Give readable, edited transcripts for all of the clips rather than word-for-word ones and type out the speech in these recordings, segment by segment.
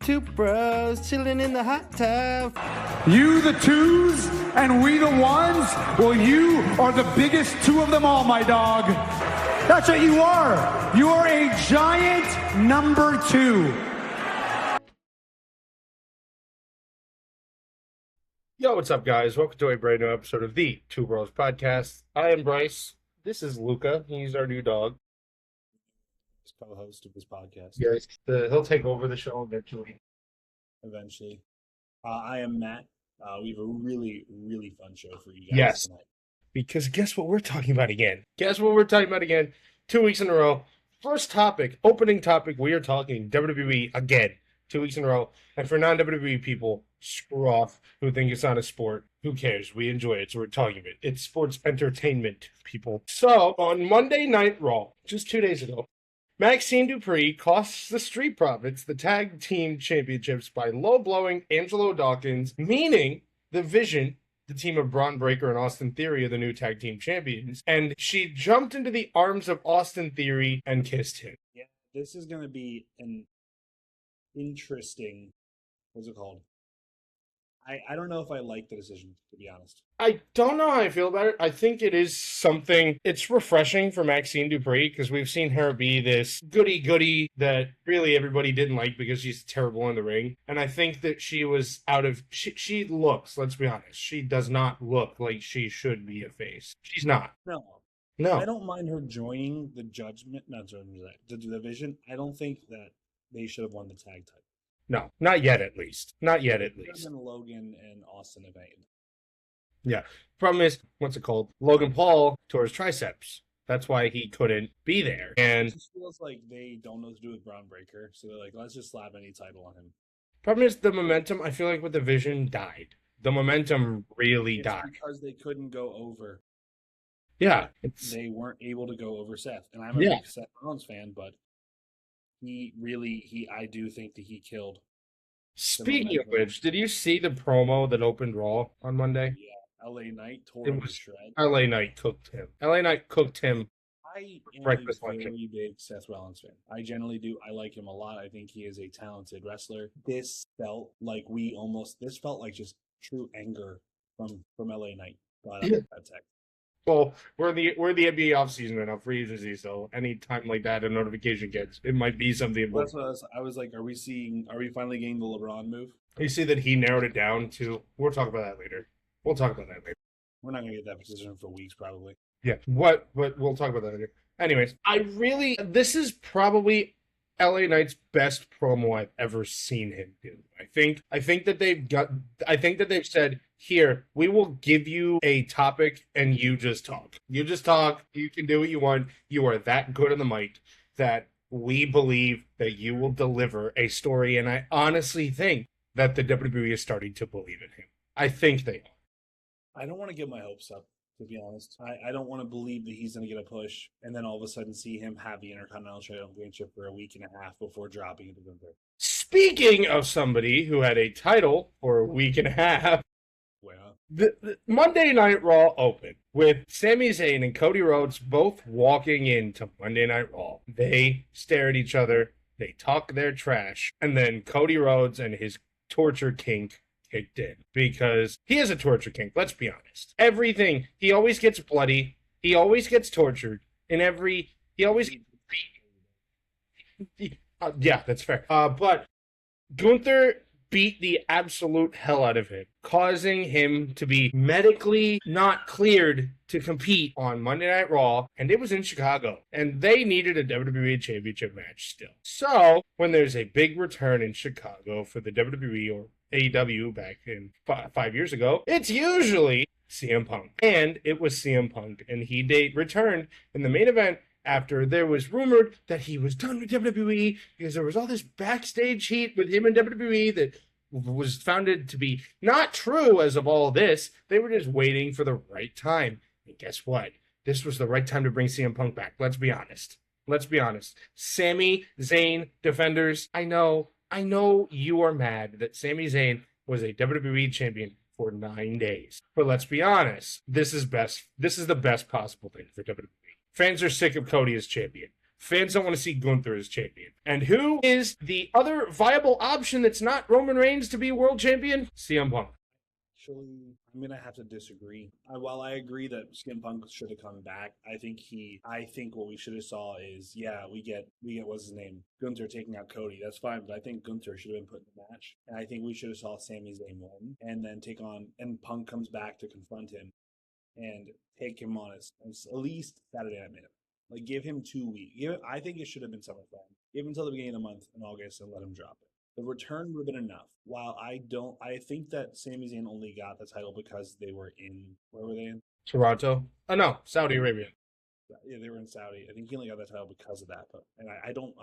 Two bros chilling in the hot tub. You the twos and we the ones? Well, you are the biggest two of them all, my dog. That's what you are. You are a giant number two. Yo, what's up, guys? Welcome to a brand new episode of the Two Bros Podcast. I am Bryce. This is Luka. He's our new dog. He's co-host of this podcast. Yes, he'll take over the show eventually. I am Matt. We have a really, really fun show for you guys Yes. tonight. Because guess what we're talking about again? 2 weeks in a row. First topic, opening topic, we are talking WWE again. 2 weeks in a row. And for non-WWE people, screw off who think it's not a sport. Who cares? We enjoy it, so we're talking about it. It's sports entertainment, people. So, on Monday Night Raw, just 2 days ago, Maxine Dupree costs the Street Profits the tag team championships by low-blowing Angelo Dawkins, meaning the Vision, the team of Braun Breaker and Austin Theory, are the new tag team champions. And she jumped into the arms of Austin Theory and kissed him. Yeah, this is going to be an interesting, what's it called? I don't know if I like the decision, to be honest. I don't know how I feel about it. I think it is something, it's refreshing for Maxine Dupree because we've seen her be this goody-goody that really everybody didn't like because she's terrible in the ring. And I think that she was she looks, let's be honest, she does not look like she should be a face. She's not. No. I don't mind her joining the the division. I don't think that they should have won the tag title. No, not yet at least. Not yet at least. Logan and Austin evade. Yeah. Problem is, what's it called? Logan Paul tore his triceps. That's why he couldn't be there. And it just feels like they don't know what to do with Braun Breaker, so they're like, let's just slap any title on him. Problem is, the momentum, I feel like with the Vision died. The momentum really died. Because they couldn't go over. Yeah. They weren't able to go over Seth. And I'm a big Seth Rollins fan, but I do think that he killed. Speaking of which, did you see the promo that opened Raw on Monday? Yeah, LA Knight tore him to shred. LA Knight cooked him. LA Knight cooked him. I am breakfast a lunch. very big Seth Rollins fan. I generally do. I like him a lot. I think he is a talented wrestler. This felt like just true anger from LA Knight. That tech. Well, we're in the NBA offseason right now, free agency, so any time like that a notification gets, it might be something. That's what I was like, are we finally getting the LeBron move? You see that he narrowed it down to, we'll talk about that later. We're not going to get that position for weeks, probably. Yeah, what we'll talk about that later. Anyways, this is probably LA Knight's best promo I've ever seen him do. I think that they've said, here, we will give you a topic and you just talk. You just talk. You can do what you want. You are that good on the mic that we believe that you will deliver a story. And I honestly think that the WWE is starting to believe in him. I think they are. I don't want to get my hopes up, to be honest. I don't want to believe that he's going to get a push and then all of a sudden see him have the Intercontinental Championship for a week and a half before dropping it to November. Speaking of somebody who had a title for a week and a half, the Monday Night Raw opened with Sami Zayn and Cody Rhodes both walking into Monday Night Raw. They stare at each other, they talk their trash, and then Cody Rhodes and his torture kink kicked in. Because he is a torture kink, let's be honest. Everything, he always gets bloody, he always gets tortured, yeah, that's fair. But Gunther beat the absolute hell out of him, causing him to be medically not cleared to compete on Monday Night Raw, and it was in Chicago, and they needed a WWE Championship match still. So, when there's a big return in Chicago for the WWE or AEW back in 5 years ago, it's usually CM Punk. And it was CM Punk, and he returned in the main event after there was rumored that he was done with WWE because there was all this backstage heat with him and WWE that was founded to be not true as of all this. They were just waiting for the right time. And guess what? This was the right time to bring CM Punk back. Let's be honest. Sami Zayn defenders, I know you are mad that Sami Zayn was a WWE champion for 9 days. But let's be honest. This is the best possible thing for WWE. Fans are sick of Cody as champion. Fans don't want to see Gunther as champion. And who is the other viable option that's not Roman Reigns to be world champion? CM Punk. Actually, I'm gonna have to disagree. While I agree that CM Punk should have come back, I think what we should have saw is, we get what's his name, Gunther taking out Cody. That's fine, but I think Gunther should have been put in the match, and I think we should have saw Sami Zayn win and then and Punk comes back to confront him and take him on as at least Saturday Night Main. Like, give him 2 weeks. I think it should have been SummerSlam. Give him until the beginning of the month in August and let him drop it. The return would have been enough. While I think that Sami Zayn only got the title because they were where were they in? Toronto? Oh no, Saudi Arabia. Yeah, they were in Saudi. I think he only got that title because of that. But I don't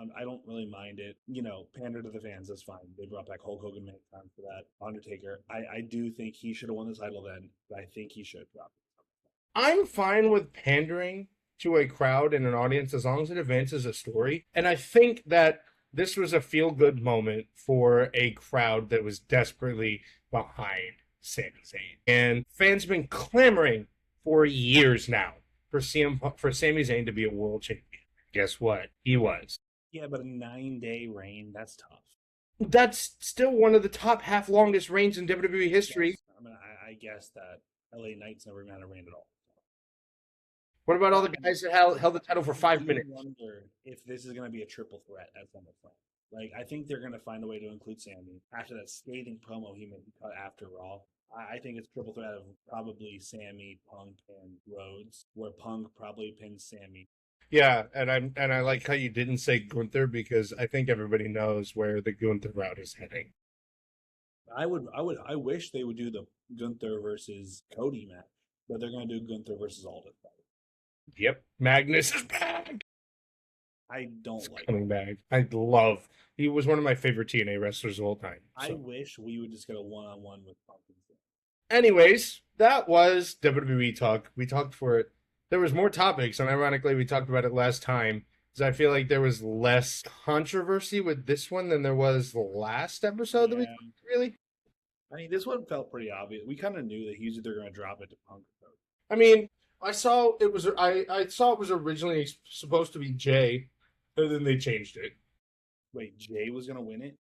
really mind it. Pander to the fans. That's fine. They brought back Hulk Hogan many times for that. Undertaker. I do think he should have won the title then, but I think he should have dropped it. I'm fine with pandering to a crowd and an audience as long as it advances a story. And I think that this was a feel-good moment for a crowd that was desperately behind Sami Zayn. And fans have been clamoring for years now for Sami Zayn to be a world champion. Guess what? He was. Yeah, but a 9-day reign, that's tough. That's still one of the top half-longest reigns in WWE history. Yes. I mean, I guess that LA Knight's never had a reign at all. What about all the guys that held the title for 5 minutes? I wonder if this is going to be a triple threat at SummerSlam. Like, I think they're going to find a way to include Sami after that scathing promo he made after Raw. I think it's triple threat of probably Sami, Punk, and Rhodes, where Punk probably pins Sami. Yeah, and I like how you didn't say Gunther because I think everybody knows where the Gunther route is heading. I wish they would do the Gunther versus Cody match, but they're going to do Gunther versus Aldis. Yep, Magnus is back. I don't like coming him. back. He was one of my favorite TNA wrestlers of all time. So. I wish we would just get a one-on-one with Punk. Anyways, that was WWE Talk. We talked for it. There was more topics, and ironically, we talked about it last time, because I feel like there was less controversy with this one than there was the last episode that we really. I mean, this one felt pretty obvious. We kind of knew that he was either going to drop it to Punk. I mean, I saw it was originally supposed to be Jay, and then they changed it. Wait, Jay was going to win it?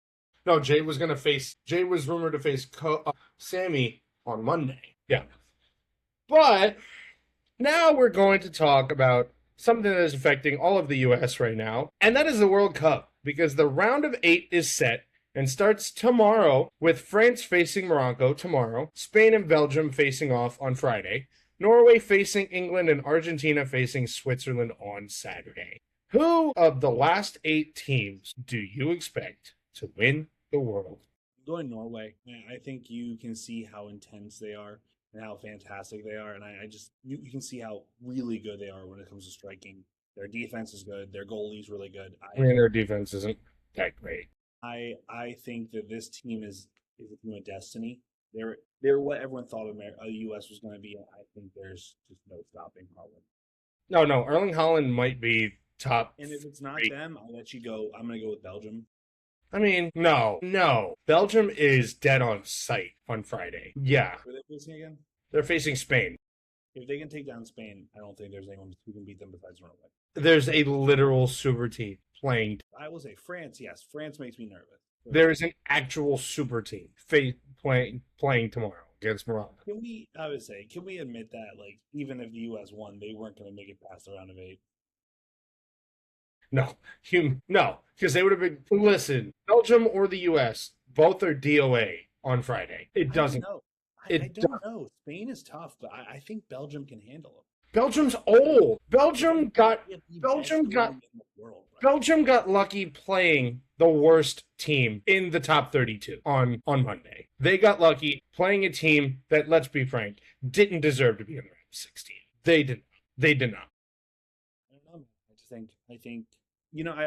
No, Jay was rumored to face Sami on Monday. Yeah. But now we're going to talk about something that is affecting all of the U.S. right now, and that is the World Cup, because the round of 8 is set and starts tomorrow with France facing Morocco tomorrow, Spain and Belgium facing off on Friday, Norway facing England, and Argentina facing Switzerland on Saturday. Who of the last 8 teams do you expect to win the World? I'm going Norway. I think you can see how intense they are and how fantastic they are. And you can see how really good they are when it comes to striking. Their defense is good. Their goalie's really good. I mean, their defense isn't that great. I think that this team is a team of destiny. They're what everyone thought the U.S. was going to be. I think there's just no stopping Holland. No. Erling Haaland might be top. And if it's not them, I'll let you go. I'm going to go with Belgium. I mean, no. Belgium is dead on sight on Friday. Yeah. Who are they facing again? They're facing Spain. If they can take down Spain, I don't think there's anyone who can beat them besides Norway. There's a literal super team playing. I will say France, yes. France makes me nervous. There is an actual super team playing tomorrow against Morocco. Can we admit that, like, even if the U.S. won, they weren't going to make it past the round of 8? No, because they would have been. Listen, Belgium or the U.S. both are DOA on Friday. It doesn't. I don't know. Spain is tough, but I think Belgium can handle them. Belgium's old. Belgium got lucky playing the worst team in the top 32 on Monday. They got lucky playing a team that, let's be frank, didn't deserve to be in the round of 16. They did not. I don't know. I think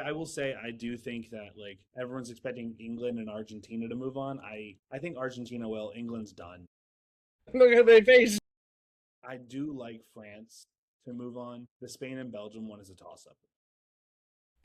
I will say I do think that, like, everyone's expecting England and Argentina to move on. I think Argentina will. England's done. Look at their face. I do like France to move on. The Spain and Belgium one is a toss-up.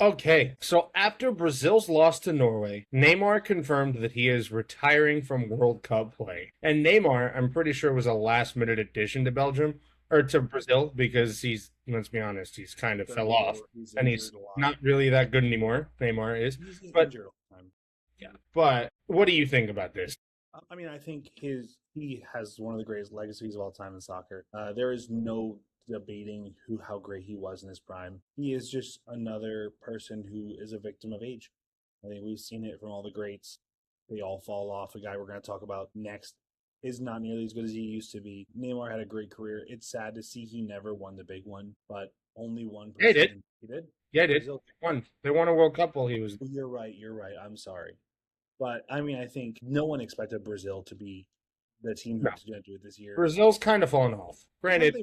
Okay, so after Brazil's loss to Norway, Neymar confirmed that he is retiring from World Cup play. And Neymar, I'm pretty sure, was a last-minute addition to Belgium, or to Brazil because let's be honest, he's kind of fell off and he's not really that good anymore. Neymar is, He's but injured all the time. yeah. But what do you think about this? I mean, I think he has one of the greatest legacies of all time in soccer. There is no debating how great he was in his prime. He is just another person who is a victim of age. I think we've seen it from all the greats. They all fall off. A guy we're going to talk about next is not nearly as good as he used to be. Neymar had a great career. It's sad to see he never won the big one, but only one person. He did. He did? Yeah, he did. They won a World Cup while he was. You're right. I'm sorry. But, I mean, I think no one expected Brazil to be the team who's going to do it this year. Brazil's kind of fallen off. Granted,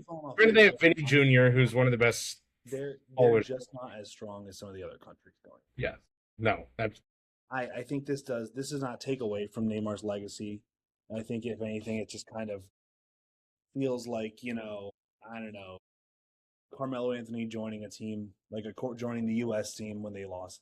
they have Vinny Jr., who's one of the best. They're just not as strong as some of the other countries going. Yeah. No. I think this does not take away from Neymar's legacy. I think, if anything, it just kind of feels like, I don't know, Carmelo Anthony joining a team, like joining the U.S. team when they lost.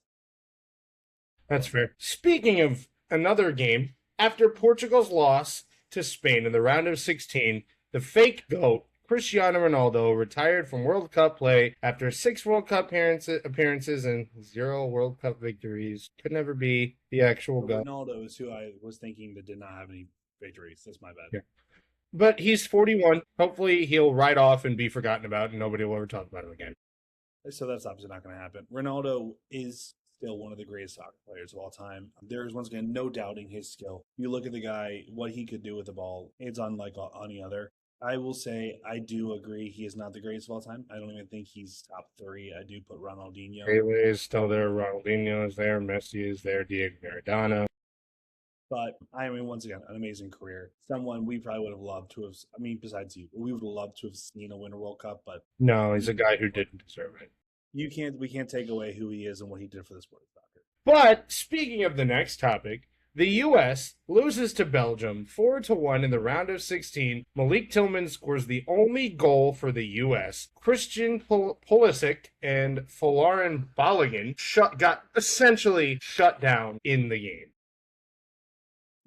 That's fair. Speaking of another game, after Portugal's loss to Spain in the round of 16, the fake GOAT, Cristiano Ronaldo, retired from World Cup play after 6 World Cup appearances and 0 World Cup victories. Could never be the actual GOAT. Ronaldo is who I was thinking that did not have any victories. That's my bad. Yeah. But he's 41. Hopefully he'll ride off and be forgotten about and nobody will ever talk about him again. So that's obviously not going to happen. Ronaldo is still one of the greatest soccer players of all time. There's, once again, no doubting his skill. You look at the guy, what he could do with the ball, it's unlike any other. I will say, I do agree he is not the greatest of all time. I don't even think he's top 3. I do put Ronaldinho. Pele is still there. Ronaldinho is there. Messi is there. Diego Maradona. But, I mean, once again, an amazing career. Someone we probably would have loved to have, besides you, we would have loved to have seen a Winter World Cup, but... No, he's a guy who didn't deserve it. We can't take away who he is and what he did for the sport of soccer. But, speaking of the next topic, the U.S. loses to Belgium 4-1 in the round of 16. Malik Tillman scores the only goal for the U.S. Christian Pulisic and Folarin Balogun got essentially shut down in the game.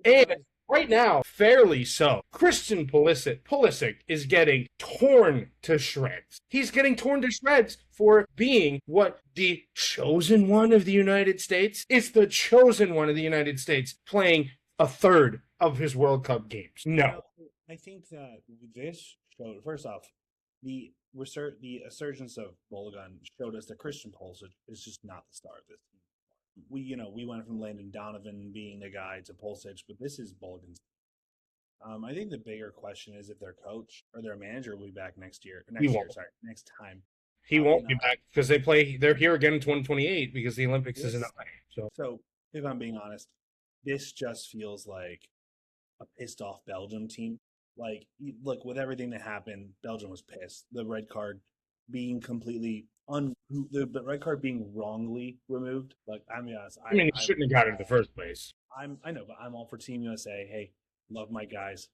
And right now, fairly so, Christian Pulisic is getting torn to shreds. He's getting torn to shreds for being what, the chosen one of the United States? It's the chosen one of the United States playing a third of his World Cup games. No. I think that this showed, first off, the resurgence of Balogun showed us that Christian Pulisic is just not the star of this team. We went from Landon Donovan being the guy to Pulisic, but this is Balogun's. I think the bigger question is if their coach or their manager will be back next time. He won't be back because they're here again in 2028 because the Olympics is in LA. So if I'm being honest, this just feels like a pissed off Belgium team. Like, look, with everything that happened, Belgium was pissed. The red card being completely the red card being wrongly removed. Like, I'm honest. He shouldn't have got it in the first place. I know, but I'm all for Team USA. Hey, love my guys.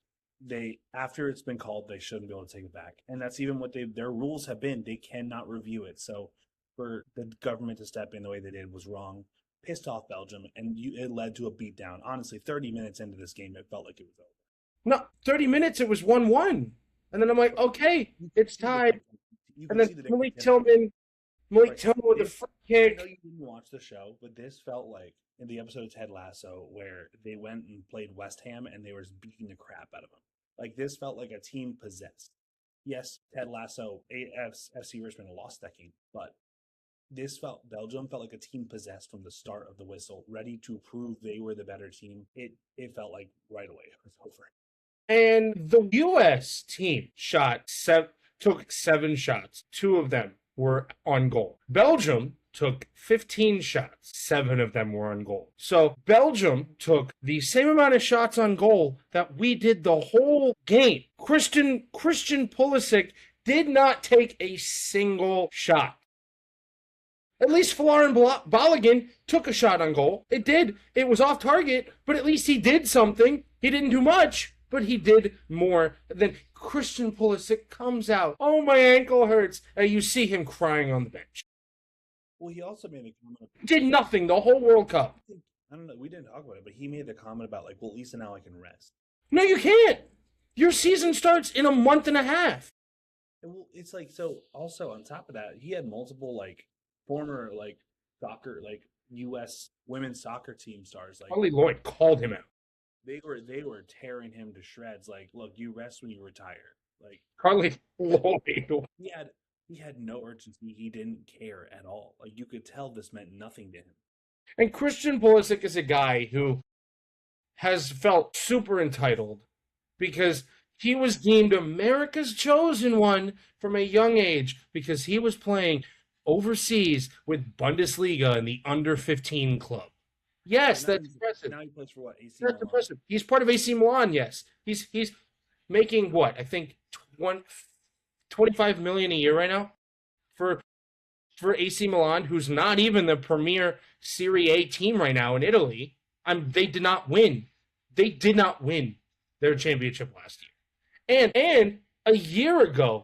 After it's been called, they shouldn't be able to take it back. And that's even what their rules have been. They cannot review it. So for the government to step in the way they did was wrong. Pissed off Belgium, and it led to a beatdown. Honestly, 30 minutes into this game, it felt like it was over. No, 30 minutes, it was 1-1. And then I'm like, okay, it's tied. And then Malik Tillman with a free kick. I know you didn't watch the show, but this felt like in the episode of Ted Lasso where they went and played West Ham and they were beating the crap out of them. Like, this felt like a team possessed. Yes, Ted Lasso, FC Richmond lost that game, but Belgium felt like a team possessed from the start of the whistle, ready to prove they were the better team. It felt like right away it was over. And the U.S. team took 7 shots. 2 of them were on goal. Belgium took 15 shots. 7 of them were on goal. So Belgium took the same amount of shots on goal that we did the whole game. Christian Pulisic did not take a single shot. At least Folarin Balogun took a shot on goal. It did. It was off target, but at least he did something. He didn't do much, but he did more than Christian Pulisic comes out. Oh, my ankle hurts. And you see him crying on the bench. Well, he also made a comment. Did nothing the whole World Cup. I don't know. We didn't talk about it, but he made the comment about, like, well, at least now I can rest. No, you can't. Your season starts in a month and a half. Well, it's like so. Also, on top of that, he had multiple like former like soccer like U.S. women's soccer team stars. Like Harley Lloyd called him out. they were tearing him to shreds. Like, look, you rest when you retire. Like Harley Lloyd. he had he had no urgency. He didn't care at all. Like you could tell this meant nothing to him. And Christian Pulisic is a guy who has felt super entitled because he was deemed America's chosen one from a young age because he was playing overseas with Bundesliga and the under 15 club. Yes, Now that's impressive. now he plays for what AC That's Milan. impressive. He's part of AC Milan, yes. He's making what? I think 25 million a year right now for AC Milan, who's not even the premier Serie A team right now in Italy. They did not win. They did not win their championship last year. And a year ago,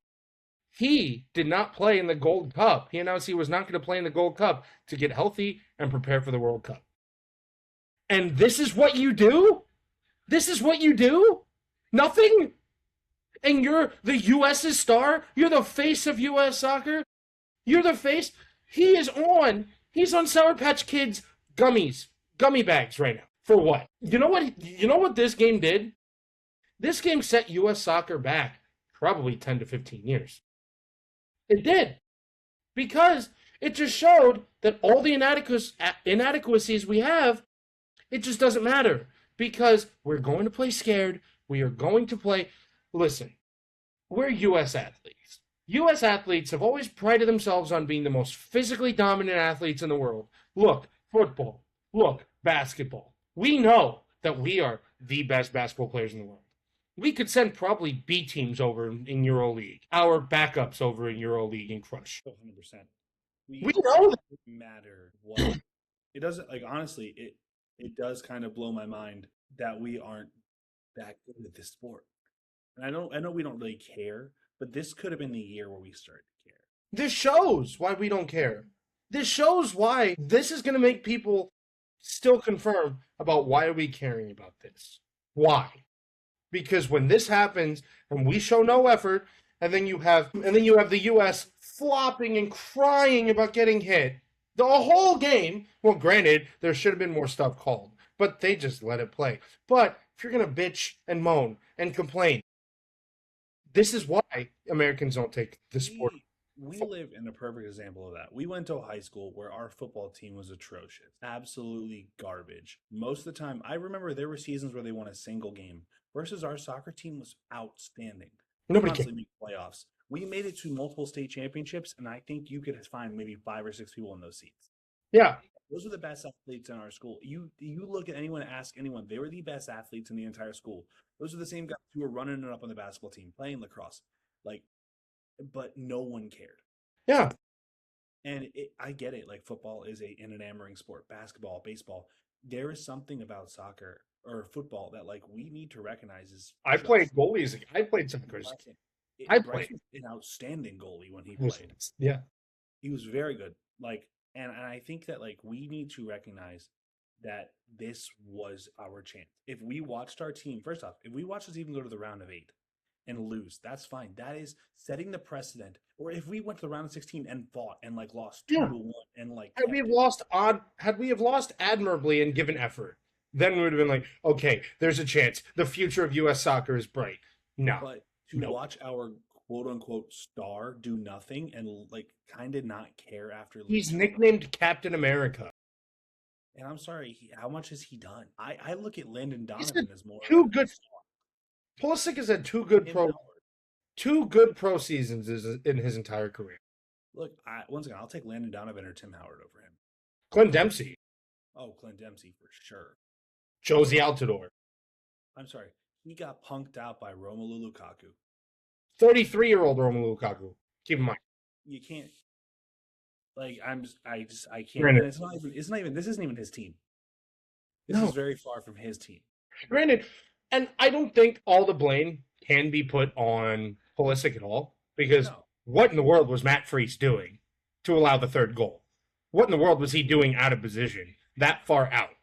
he did not play in the Gold Cup. He announced he was not going to play in the Gold Cup to get healthy and prepare for the World Cup. And this is what you do? This is what you do? Nothing? And you're the US's star? You're the face of US soccer? You're the face? He's on Sour Patch Kids gummy bags right now. For what? You know what this game did? This game set US soccer back probably 10 to 15 years. It did. Because it just showed that all the inadequacies we have, it just doesn't matter. Because we're going to play scared. We are going to play. Listen, we're US athletes. US athletes have always prided themselves on being the most physically dominant athletes in the world. Look, football. Look, basketball. We know that we are the best basketball players in the world. We could send probably B teams over in EuroLeague, our backups over in EuroLeague and crush. 100%. We know that. It doesn't matter what. It doesn't like honestly. It does kind of blow my mind that we aren't that good at this sport. And I know we don't really care, but this could have been the year where we started to care. This shows why we don't care. This shows why this is going to make people still confirm about why are we caring about this. Why? Because when this happens and we show no effort, and then you have the US flopping and crying about getting hit the whole game. Well, granted, there should have been more stuff called, but they just let it play. But if you're gonna bitch and moan and complain, this is why Americans don't take the sport. We live in a perfect example of that. We went to a high school where our football team was atrocious, absolutely garbage. Most of the time, I remember there were seasons where they won a single game versus our soccer team was outstanding. Nobody Constantly made playoffs. We made it to multiple state championships, and I think you could find maybe 5 or 6 people in those seats. Yeah. Those were the best athletes in our school. You look at anyone, ask anyone, they were the best athletes in the entire school. Those are the same guys who were running it up on the basketball team, playing lacrosse. But no one cared. Yeah. And I get it. Like football is an enamoring sport. Basketball, baseball. There is something about soccer or football that like we need to recognize. I played goalies. I played soccer. I played. An outstanding goalie when he played. Yeah. He was very good. And I think that like we need to recognize that this was our chance. If we watched our team, first off, if we watched us even go to the round of 8 and lose, that's fine. That is setting the precedent. Or if we went to the round of 16 and fought and like lost 2-1 and like had we have lost admirably and given effort, then we would have been like, okay, there's a chance. The future of US soccer is bright. No. But to watch our quote unquote star do nothing and like kind of not care after he's nicknamed Captain America. And I'm sorry, how much has he done? I look at Landon Donovan as more too good. Pulisic has had two good pro seasons in his entire career. Look, once again, I'll take Landon Donovan or Tim Howard over him. Clint Dempsey. Oh, Clint Dempsey for sure. Josie Altidore. I'm sorry, he got punked out by Romelu Lukaku. 33-year-old Romelu Lukaku. Keep in mind. You can't. Like I can't. It's not even. This isn't even his team. This is very far from his team. Granted, and I don't think all the blame can be put on Pulisic at all, because what in the world was Matt Freese doing to allow the third goal? What in the world was he doing out of position that far out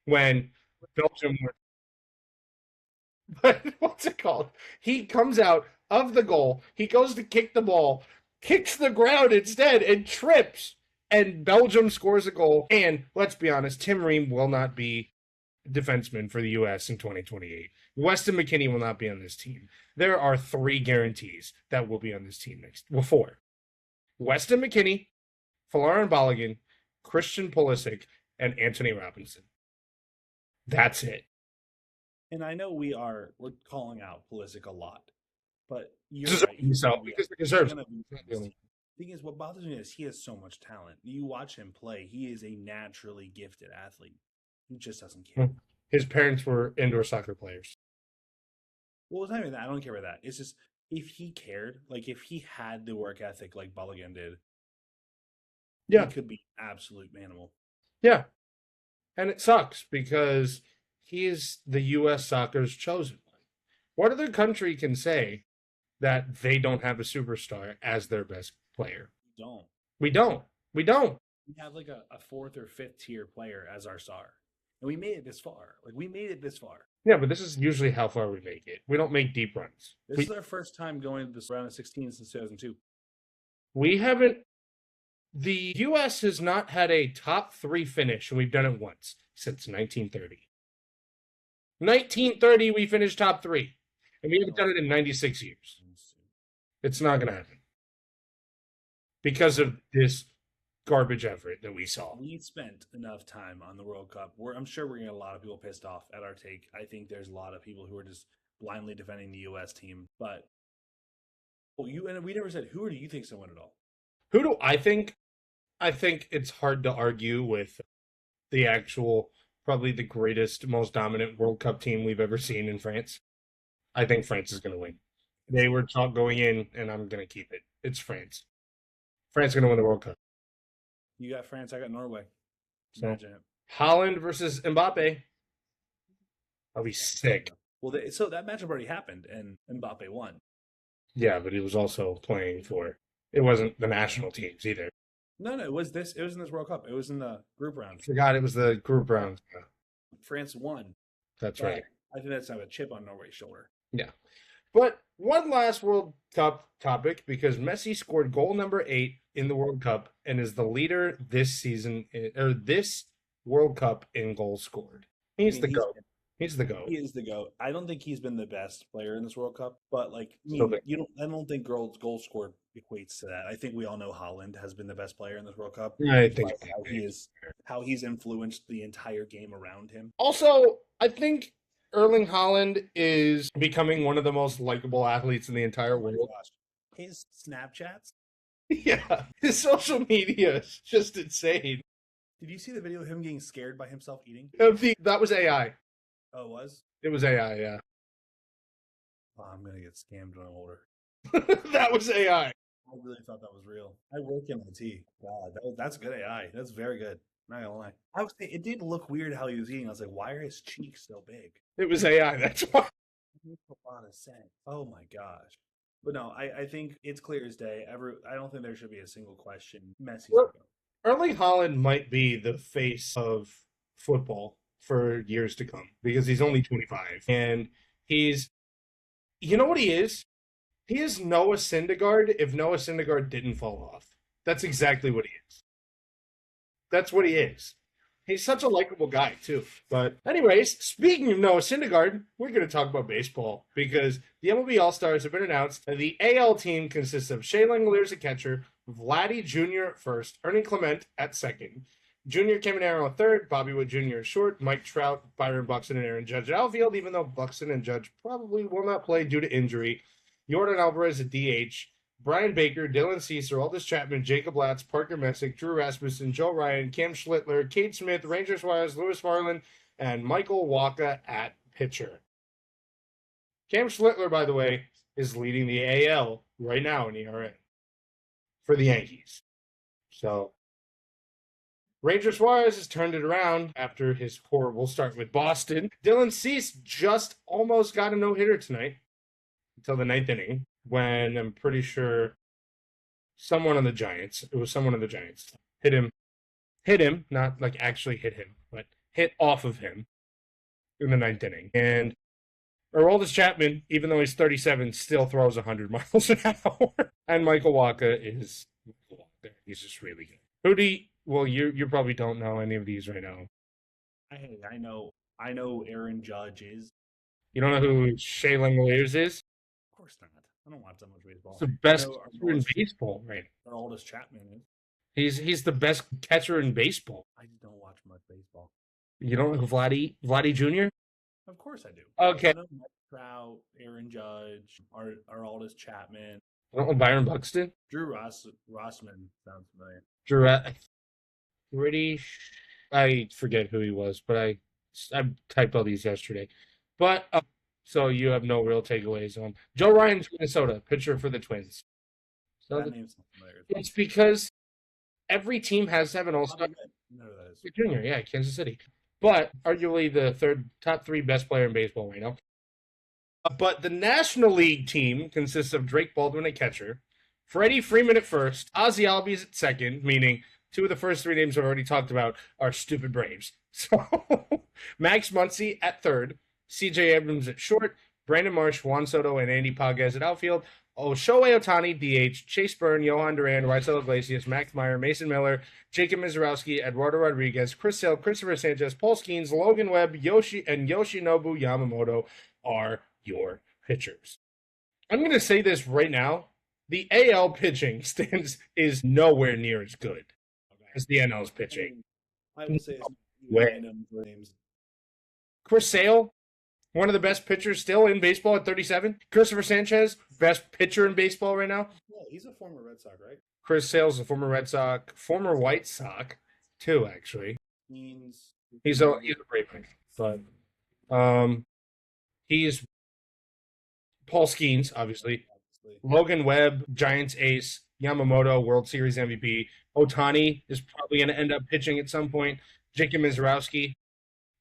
when Belgium were... What's it called? He comes out of the goal. He goes to kick the ball, kicks the ground instead, and trips. And Belgium scores a goal. And let's be honest, Tim Ream will not be defenseman for the U.S. in 2028. Weston McKennie will not be on this team. There are 3 guarantees that will be on this team next. Well, 4. Weston McKennie, Folarin Balogun, Christian Pulisic, and Anthony Robinson. That's it. And I know we're calling out Pulisic a lot, but you're Deserves right. so, because he deserves He's it. gonna be on this team. The thing is, what bothers me is he has so much talent. You watch him play; he is a naturally gifted athlete. He just doesn't care. His parents were indoor soccer players. Well, it's not even that. I don't care about that. It's just if he cared, like if he had the work ethic like Balogun did, Yeah. he could be an absolute animal. Yeah. And it sucks because he is the U.S. soccer's chosen one. What other country can say that they don't have a superstar as their best player? We don't. We don't. We don't. We have like a 4th or 5th tier player as our star. And we made it this far. Like we made it this far. Yeah, but this is usually how far we make it. We don't make deep runs. This is our first time going to this round of 16 since 2002. We haven't. The U.S. has not had a top 3 finish, and we've done it once since 1930. 1930, we finished top 3, and we haven't done it in 96 years. It's not going to happen because of this garbage effort that we saw. We spent enough time on the World Cup. I'm sure we're going to get a lot of people pissed off at our take. I think there's a lot of people who are just blindly defending the U.S. team. But we never said, who do you think's going to win it all? Who do I think? I think it's hard to argue with the actual, probably the greatest, most dominant World Cup team we've ever seen in France. I think France is going to win. They were talk going in, and I'm going to keep it. It's France. France is going to win the World Cup. You got France, I got Norway. So, Imagine it. Holland versus Mbappe. That'll be sick. Well, so that matchup already happened, and Mbappe won. Yeah, but he was also playing for. It wasn't the national teams either. No, it was this. It was in this World Cup. It was in the group round. I forgot it was the group round. France won. That's But right. I think that's a chip on Norway's shoulder. Yeah. But one last World Cup topic, because Messi scored goal number 8 in the World Cup and is the leader this season, or this World Cup in goals scored. He's the GOAT. He's the GOAT. He is the GOAT. I don't think he's been the best player in this World Cup, but like I don't think goal scored equates to that. I think we all know Haaland has been the best player in this World Cup. I think how he's influenced the entire game around him. Also, I think Erling Haaland is becoming one of the most likable athletes in the entire world. Gosh. His Snapchats. Yeah, his social media is just insane. Did you see the video of him getting scared by himself eating? That was AI. Oh, it was? It was AI, yeah. Oh, I'm going to get scammed when I'm older. That was AI. I really thought that was real. I work in IT. God, that's good AI. That's very good. Not gonna lie. I was saying, it did look weird how he was eating. I was like, why are his cheeks so big? It was AI, that's why. It makes a lot of sense. Oh my gosh. But no, I think it's clear as day. I don't think there should be a single question. Messi's the GOAT. Erling Haaland might be the face of football for years to come because he's only 25. And he's, you know what he is? He is Noah Syndergaard if Noah Syndergaard didn't fall off. That's exactly what he is. That's what he is. He's such a likable guy, too. But anyways, speaking of Noah Syndergaard, we're going to talk about baseball because the MLB All-Stars have been announced. The AL team consists of Shea Langoliers at catcher, Vladdy Jr. at first, Ernie Clement at second, Junior Caminero at third, Bobby Wood Jr. at short, Mike Trout, Byron Buxton, and Aaron Judge at outfield, even though Buxton and Judge probably will not play due to injury. Jordan Alvarez at DH, Brian Baker, Dylan Ceaser, Aldis Chapman, Jacob Latz, Parker Messick, Drew Rasmussen, Joe Ryan, Cam Schlittler, Cade Smith, Ranger Suarez, Lewis Farland, and Michael Wacha at pitcher. Cam Schlittler, by the way, is leading the AL right now in ERA for the Yankees. So, Ranger Suarez has turned it around after his horrible start with Boston. Dylan Cease just almost got a no-hitter tonight until the 9th inning, when I'm pretty sure someone on the Giants, hit him, not like actually hit him, but hit off of him in the 9th inning. And Aroldis Chapman, even though he's 37, still throws 100 miles an hour. And Michael Wacha is Michael Wacha. He's just really good. Who do you probably don't know any of these right now. Hey, I know Aaron Judge is. You don't know who Shea Langeliers is? Of course not. I don't watch that much baseball. He's the best I know catcher in baseball, right? Aroldis Chapman is. He's the best catcher in baseball. I just don't watch much baseball. You don't know who Vladdy Jr.? Of course I do. Okay. I know Mike Trout, Aaron Judge, Aroldis Chapman, I don't know Byron Buxton. Drew Rossman sounds familiar. I forget who he was, but I typed all these yesterday. But so you have no real takeaways on Joe Ryan's Minnesota pitcher for the Twins. So That name sounds familiar. it's because every team has to have an all-star No, that is. junior. Yeah, Kansas City, but arguably the top three best player in baseball right now. But the National League team consists of Drake Baldwin at catcher, Freddie Freeman at first, Ozzie Albies at second, meaning two of the first three names I've already talked about are stupid Braves. So Max Muncy at third, CJ Abrams at short, Brandon Marsh, Juan Soto, and Andy Pages at outfield, Shohei Ohtani, DH, Chase Byrne, Johan Duran, Raisel Iglesias, Max Meyer, Mason Miller, Jacob Mizorowski, Eduardo Rodriguez, Chris Sale, Christopher Sanchez, Paul Skeens, Logan Webb, and Yoshinobu Yamamoto are your pitchers. I'm going to say this right now. The AL pitching is nowhere near as good as the NL's pitching. I would say it's Way. random names. Chris Sale, one of the best pitchers still in baseball at 37. Christopher Sanchez, best pitcher in baseball right now. Well, he's a former Red Sox, right? Chris Sale's a former Red Sox, former White Sox, too, actually. He's a great pitcher. But he's Paul Skeens, obviously. Logan Webb, Giants ace. Yamamoto, World Series MVP. Ohtani is probably going to end up pitching at some point. Jacob Mizorowski.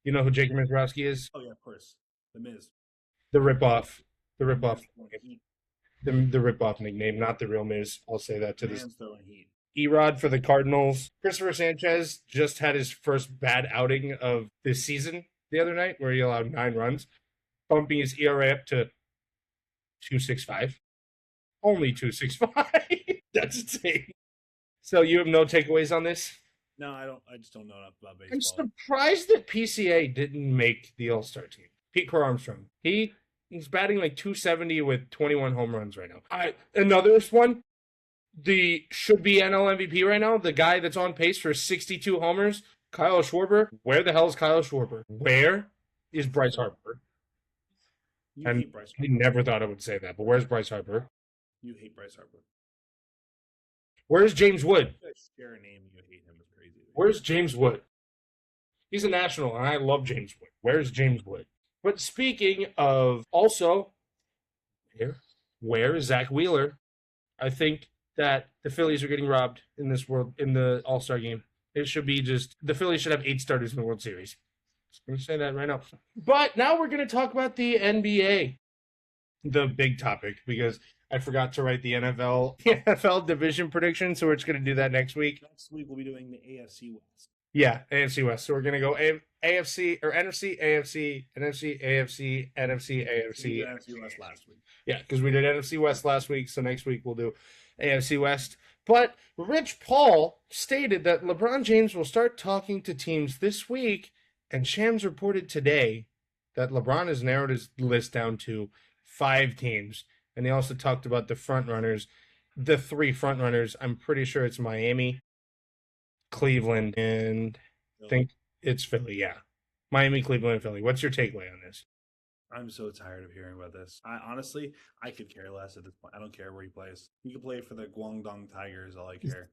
You know who Jacob Mizorowski is? Oh, yeah, of course. The Miz. The ripoff. The ripoff. The ripoff nickname, not the real Miz. I'll say that to this. Throwing heat. Erod for the Cardinals. Christopher Sanchez just had his first bad outing of this season the other night, where he allowed 9 runs, bumping his ERA up to 2.65. Only 2.65. That's insane. So you have no takeaways on this? No, I don't. I just don't know enough about baseball. I'm surprised that PCA didn't make the All-Star team. Pete Crow Armstrong. He's batting like 270 with 21 home runs right now. Another one, the should-be NL MVP right now, the guy that's on pace for 62 homers, Kyle Schwarber. Where the hell is Kyle Schwarber? Where is Bryce Harper? You And hate Bryce I Harper. never thought I would say that, but where's Bryce Harper? You hate Bryce Harper. Where's James Wood? Share a name you hate him is crazy. Where's James Wood? He's a national, and I love James Wood. Where's James Wood? But speaking of also, where is Zach Wheeler? I think that the Phillies are getting robbed in the All-Star game. It should be the Phillies should have 8 starters in the World Series. I'm going to say that right now. But now we're going to talk about the NBA, the big topic, because I forgot to write the NFL division prediction, so we're just going to do that next week. Next week we'll be doing the AFC West. Yeah, AFC West. So we're going to go AFC or NFC, AFC, NFC, AFC, NFC, AFC. We did NFC West last week. Yeah, because we did NFC West last week, so next week we'll do AFC West. But Rich Paul stated that LeBron James will start talking to teams this week, and Shams reported today that LeBron has narrowed his list down to 5 teams. And he also talked about the front runners, the 3 front runners. I'm pretty sure it's Miami, Cleveland, and I think it's Philly. Yeah, Miami, Cleveland, and Philly. What's your takeaway on this? I'm so tired of hearing about this. I could care less at this point. I don't care where he plays. He could play for the Guangdong Tigers. All I care.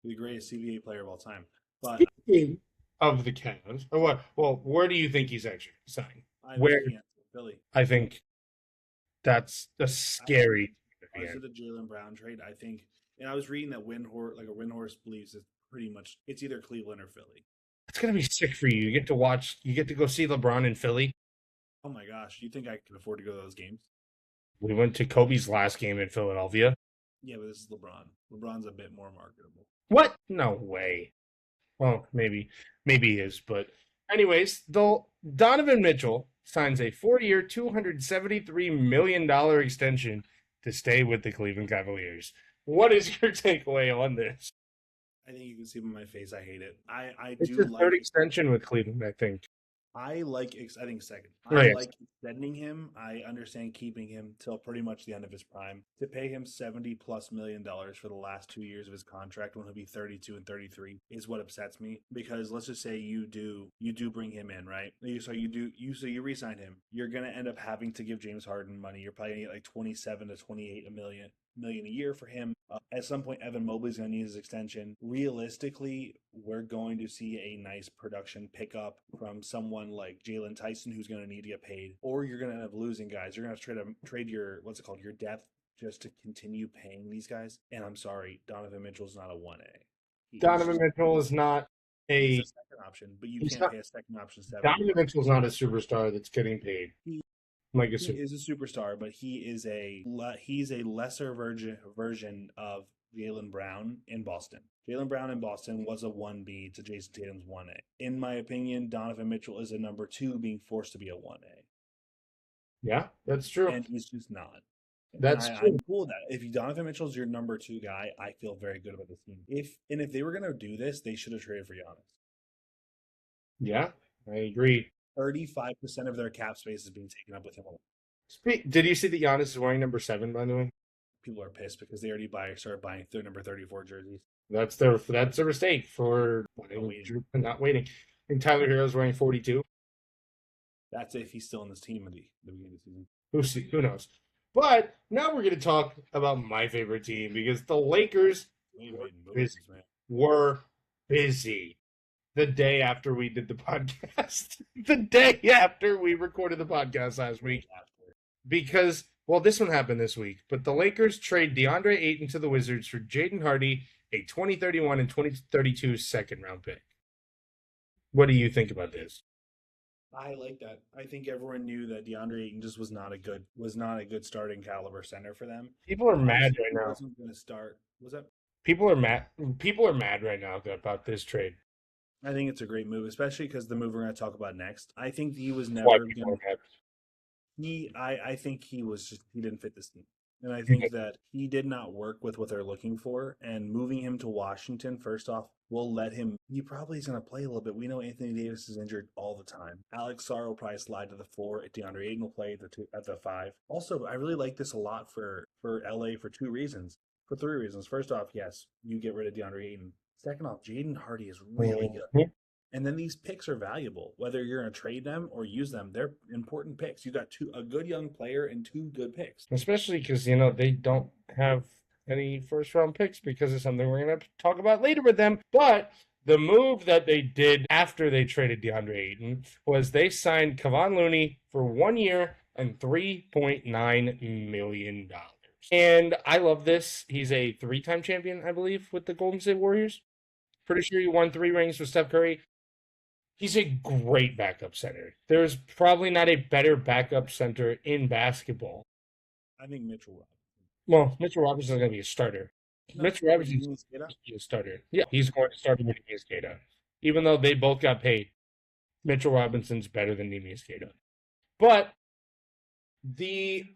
He's the greatest CBA player of all time. But Speaking of the Cavs, or what? Well, where do you think he's actually signing? Where? Philly. I think that's a scary. After the Jaylen Brown trade, I think, and I was reading that Windhorse believes it's either Cleveland or Philly. It's gonna be sick for you. You get to go see LeBron in Philly. Oh my gosh, you think I can afford to go to those games? We went to Kobe's last game in Philadelphia. Yeah, but this is LeBron. LeBron's a bit more marketable. What? No way. Well, maybe he is, but anyways, though Donovan Mitchell signs a 4-year, $273 million extension to stay with the Cleveland Cavaliers. What is your takeaway on this? I think you can see by my face. I hate it. I It's do his like. third extension with Cleveland, I think. I think second. Oh, I yes. like extending him. I understand keeping him till pretty much the end of his prime. To pay him $70+ million for the last 2 years of his contract when he'll be 32 and 33 is what upsets me. Because let's just say you do bring him in, right? So you re-sign him. You're gonna end up having to give James Harden money. You're probably gonna get like 27 to 28 million a year for him. At some point, Evan Mobley's going to need his extension. Realistically, we're going to see a nice production pickup from someone like Jalen Tyson, who's going to need to get paid, or you're going to end up losing guys. You're going to have to trade your your depth just to continue paying these guys. And I'm sorry, Donovan Mitchell's not a 1A. Donovan Mitchell is not He's a a second option, but you he's can't not- pay a second option 7. Donovan Mitchell's not a superstar that's getting paid. Like a He is a superstar, but he's a lesser version of Jaylen Brown in Boston. Jaylen Brown in Boston was a 1B to Jason Tatum's 1A. In my opinion, Donovan Mitchell is a number 2 being forced to be a 1A. Yeah, that's true. And he's just not. That's I'm true. cool with that. If Donovan Mitchell's your number 2 guy, I feel very good about the team. If they were going to do this, they should have traded for Giannis. Yeah, I agree. 35% of their cap space is being taken up with him alone. Did you see that Giannis is wearing number 7, by the way? People are pissed because they already started buying their number 34 jerseys. That's their mistake for not waiting. I think Tyler Hero's wearing 42. That's if he's still in this team at the beginning of the season. Who knows? But now we're going to talk about my favorite team because the Lakers were busy the day after we did the podcast. The day after we recorded the podcast last week. Because, well, this one happened this week, but the Lakers trade DeAndre Ayton to the Wizards for Jaden Hardy, a 2031 and 2032 second-round pick. What do you think about this? I like that. I think everyone knew that DeAndre Ayton just was not a good starting caliber center for them. People are mad right now. Wasn't going to start. Was that? People are mad right now about this trade. I think it's a great move, especially because the move we're going to talk about next. I think he was never Why going people are mad. I think he didn't fit this team. And I think that he did not work with what they're looking for. And moving him to Washington, first off, will let him. He probably is going to play a little bit. We know Anthony Davis is injured all the time. Alex Sarr will probably slide to the 4. DeAndre Ayton will play at the 5. Also, I really like this a lot for LA for 3 reasons. First off, yes, you get rid of DeAndre Ayton. Second off, Jaden Hardy is really good. And then these picks are valuable. Whether you're going to trade them or use them, they're important picks. You got a good young player and 2 good picks. Especially because, they don't have any first-round picks because of something we're going to talk about later with them. But the move that they did after they traded DeAndre Ayton was they signed Kevon Looney for 1 year and $3.9 million. And I love this. He's a 3-time champion, I believe, with the Golden State Warriors. Pretty sure he won 3 rings with Steph Curry. He's a great backup center. There's probably not a better backup center in basketball. I think Mitchell Robinson. Well, Mitchell Robinson is going to be a starter. No, Mitchell Robinson is a starter. Yeah, he's going to start with Nimi Skata. Even though they both got paid, Mitchell Robinson's better than Nimi Skata. But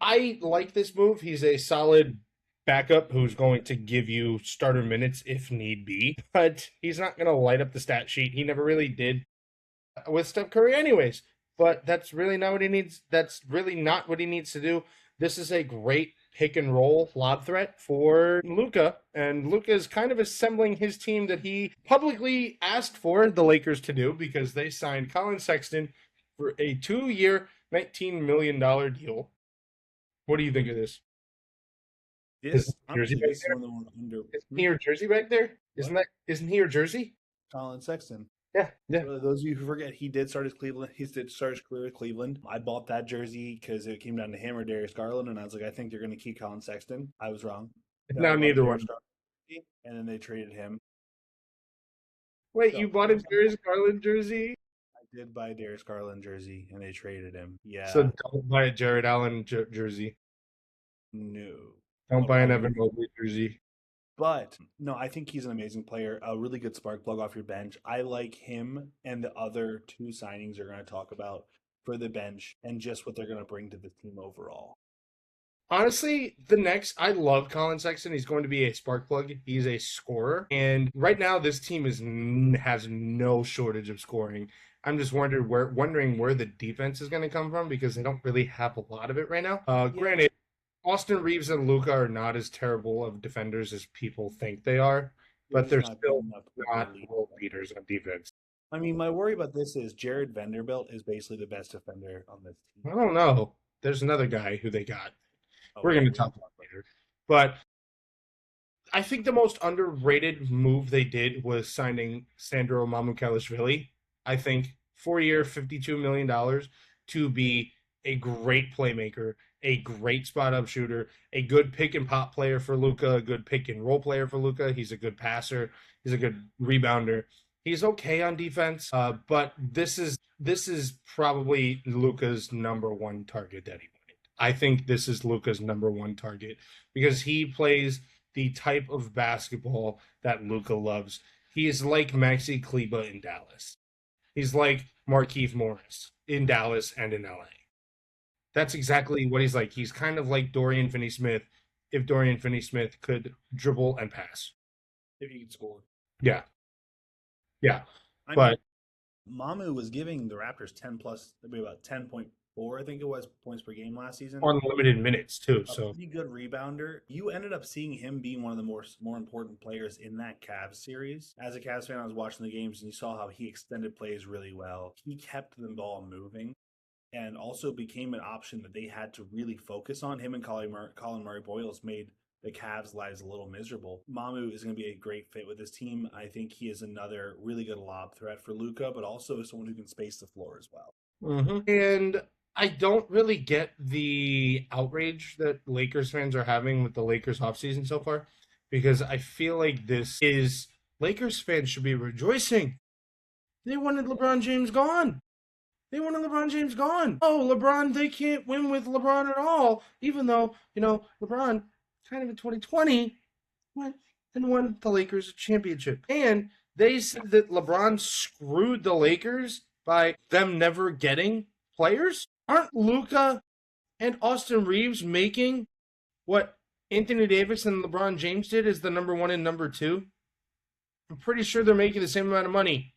I like this move. He's a solid backup who's going to give you starter minutes if need be. But he's not going to light up the stat sheet. He never really did with Steph Curry anyways. But that's really not what he needs. That's really not what he needs to do. This is a great pick and roll lob threat for Luka. And Luka is kind of assembling his team that he publicly asked for the Lakers to do because they signed Colin Sexton for a 2-year, $19 million deal. What do you think of this? Is Jersey back there? Isn't he your jersey back there? Isn't he your jersey? Colin Sexton. Yeah. For those of you who forget, he did start his career with Cleveland. I bought that jersey because it came down to him or Darius Garland, and I was like, I think they're going to keep Colin Sexton. I was wrong. No, neither one. And then they traded him. Wait, you bought a Darius Garland jersey? I did buy a Darius Garland jersey, and they traded him. Yeah. So don't buy a Jared Allen jersey. No. Don't buy an Evan Mobley jersey. But, no, I think he's an amazing player, a really good spark plug off your bench. I like him and the other 2 signings you're going to talk about. for the bench and just what they're going to bring to the team overall. Honestly, I love Colin Sexton. He's going to be a spark plug. He's a scorer. And right now, this team has no shortage of scoring. I'm just wondering where the defense is going to come from because they don't really have a lot of it right now. Granted, Austin Reeves and Luka are not as terrible of defenders as people think they are, but they're still not world beaters on defense. I mean, my worry about this is Jared Vanderbilt is basically the best defender on this team. I don't know. There's another guy who they got. We're going to talk about later. But I think the most underrated move they did was signing Sandro Mamukelashvili. I think 4-year, $52 million to be a great playmaker, a great spot-up shooter, a good pick-and-pop player for Luka, a good pick-and-roll player for Luka. He's a good passer. He's a good rebounder. He's okay on defense, but this is probably Luka's number one target that he wanted. I think this is Luka's number one target because he plays the type of basketball that Luka loves. He is like Maxi Kleber in Dallas. He's like Markieff Morris in Dallas and in LA. That's exactly what he's like. He's kind of like Dorian Finney-Smith if Dorian Finney-Smith could dribble and pass. If he could score. Yeah. Yeah. I But mean, Mamu was giving the Raptors 10 plus, maybe about 10.4, I think it was, points per game last season. on limited minutes too. A So pretty good rebounder. You ended up seeing him being one of the more important players in that Cavs series. As a Cavs fan, I was watching the games and you saw how he extended plays really well. He kept the ball moving and also became an option that they had to really focus on. Him and Colin Murray-Boyles made the Cavs' lives a little miserable. Mamu is going to be a great fit with this team. I think he is another really good lob threat for Luka, but also someone who can space the floor as well. And I don't really get the outrage that Lakers fans are having with the Lakers offseason so far because I feel like Lakers fans should be rejoicing. They wanted LeBron James gone. Oh, LeBron, they can't win with LeBron at all, even though, LeBron kind of in 2020 went and won the Lakers a championship. And they said that LeBron screwed the Lakers by them never getting players. Aren't Luka and Austin Reeves making what Anthony Davis and LeBron James did as the number one and number two? I'm pretty sure they're making the same amount of money.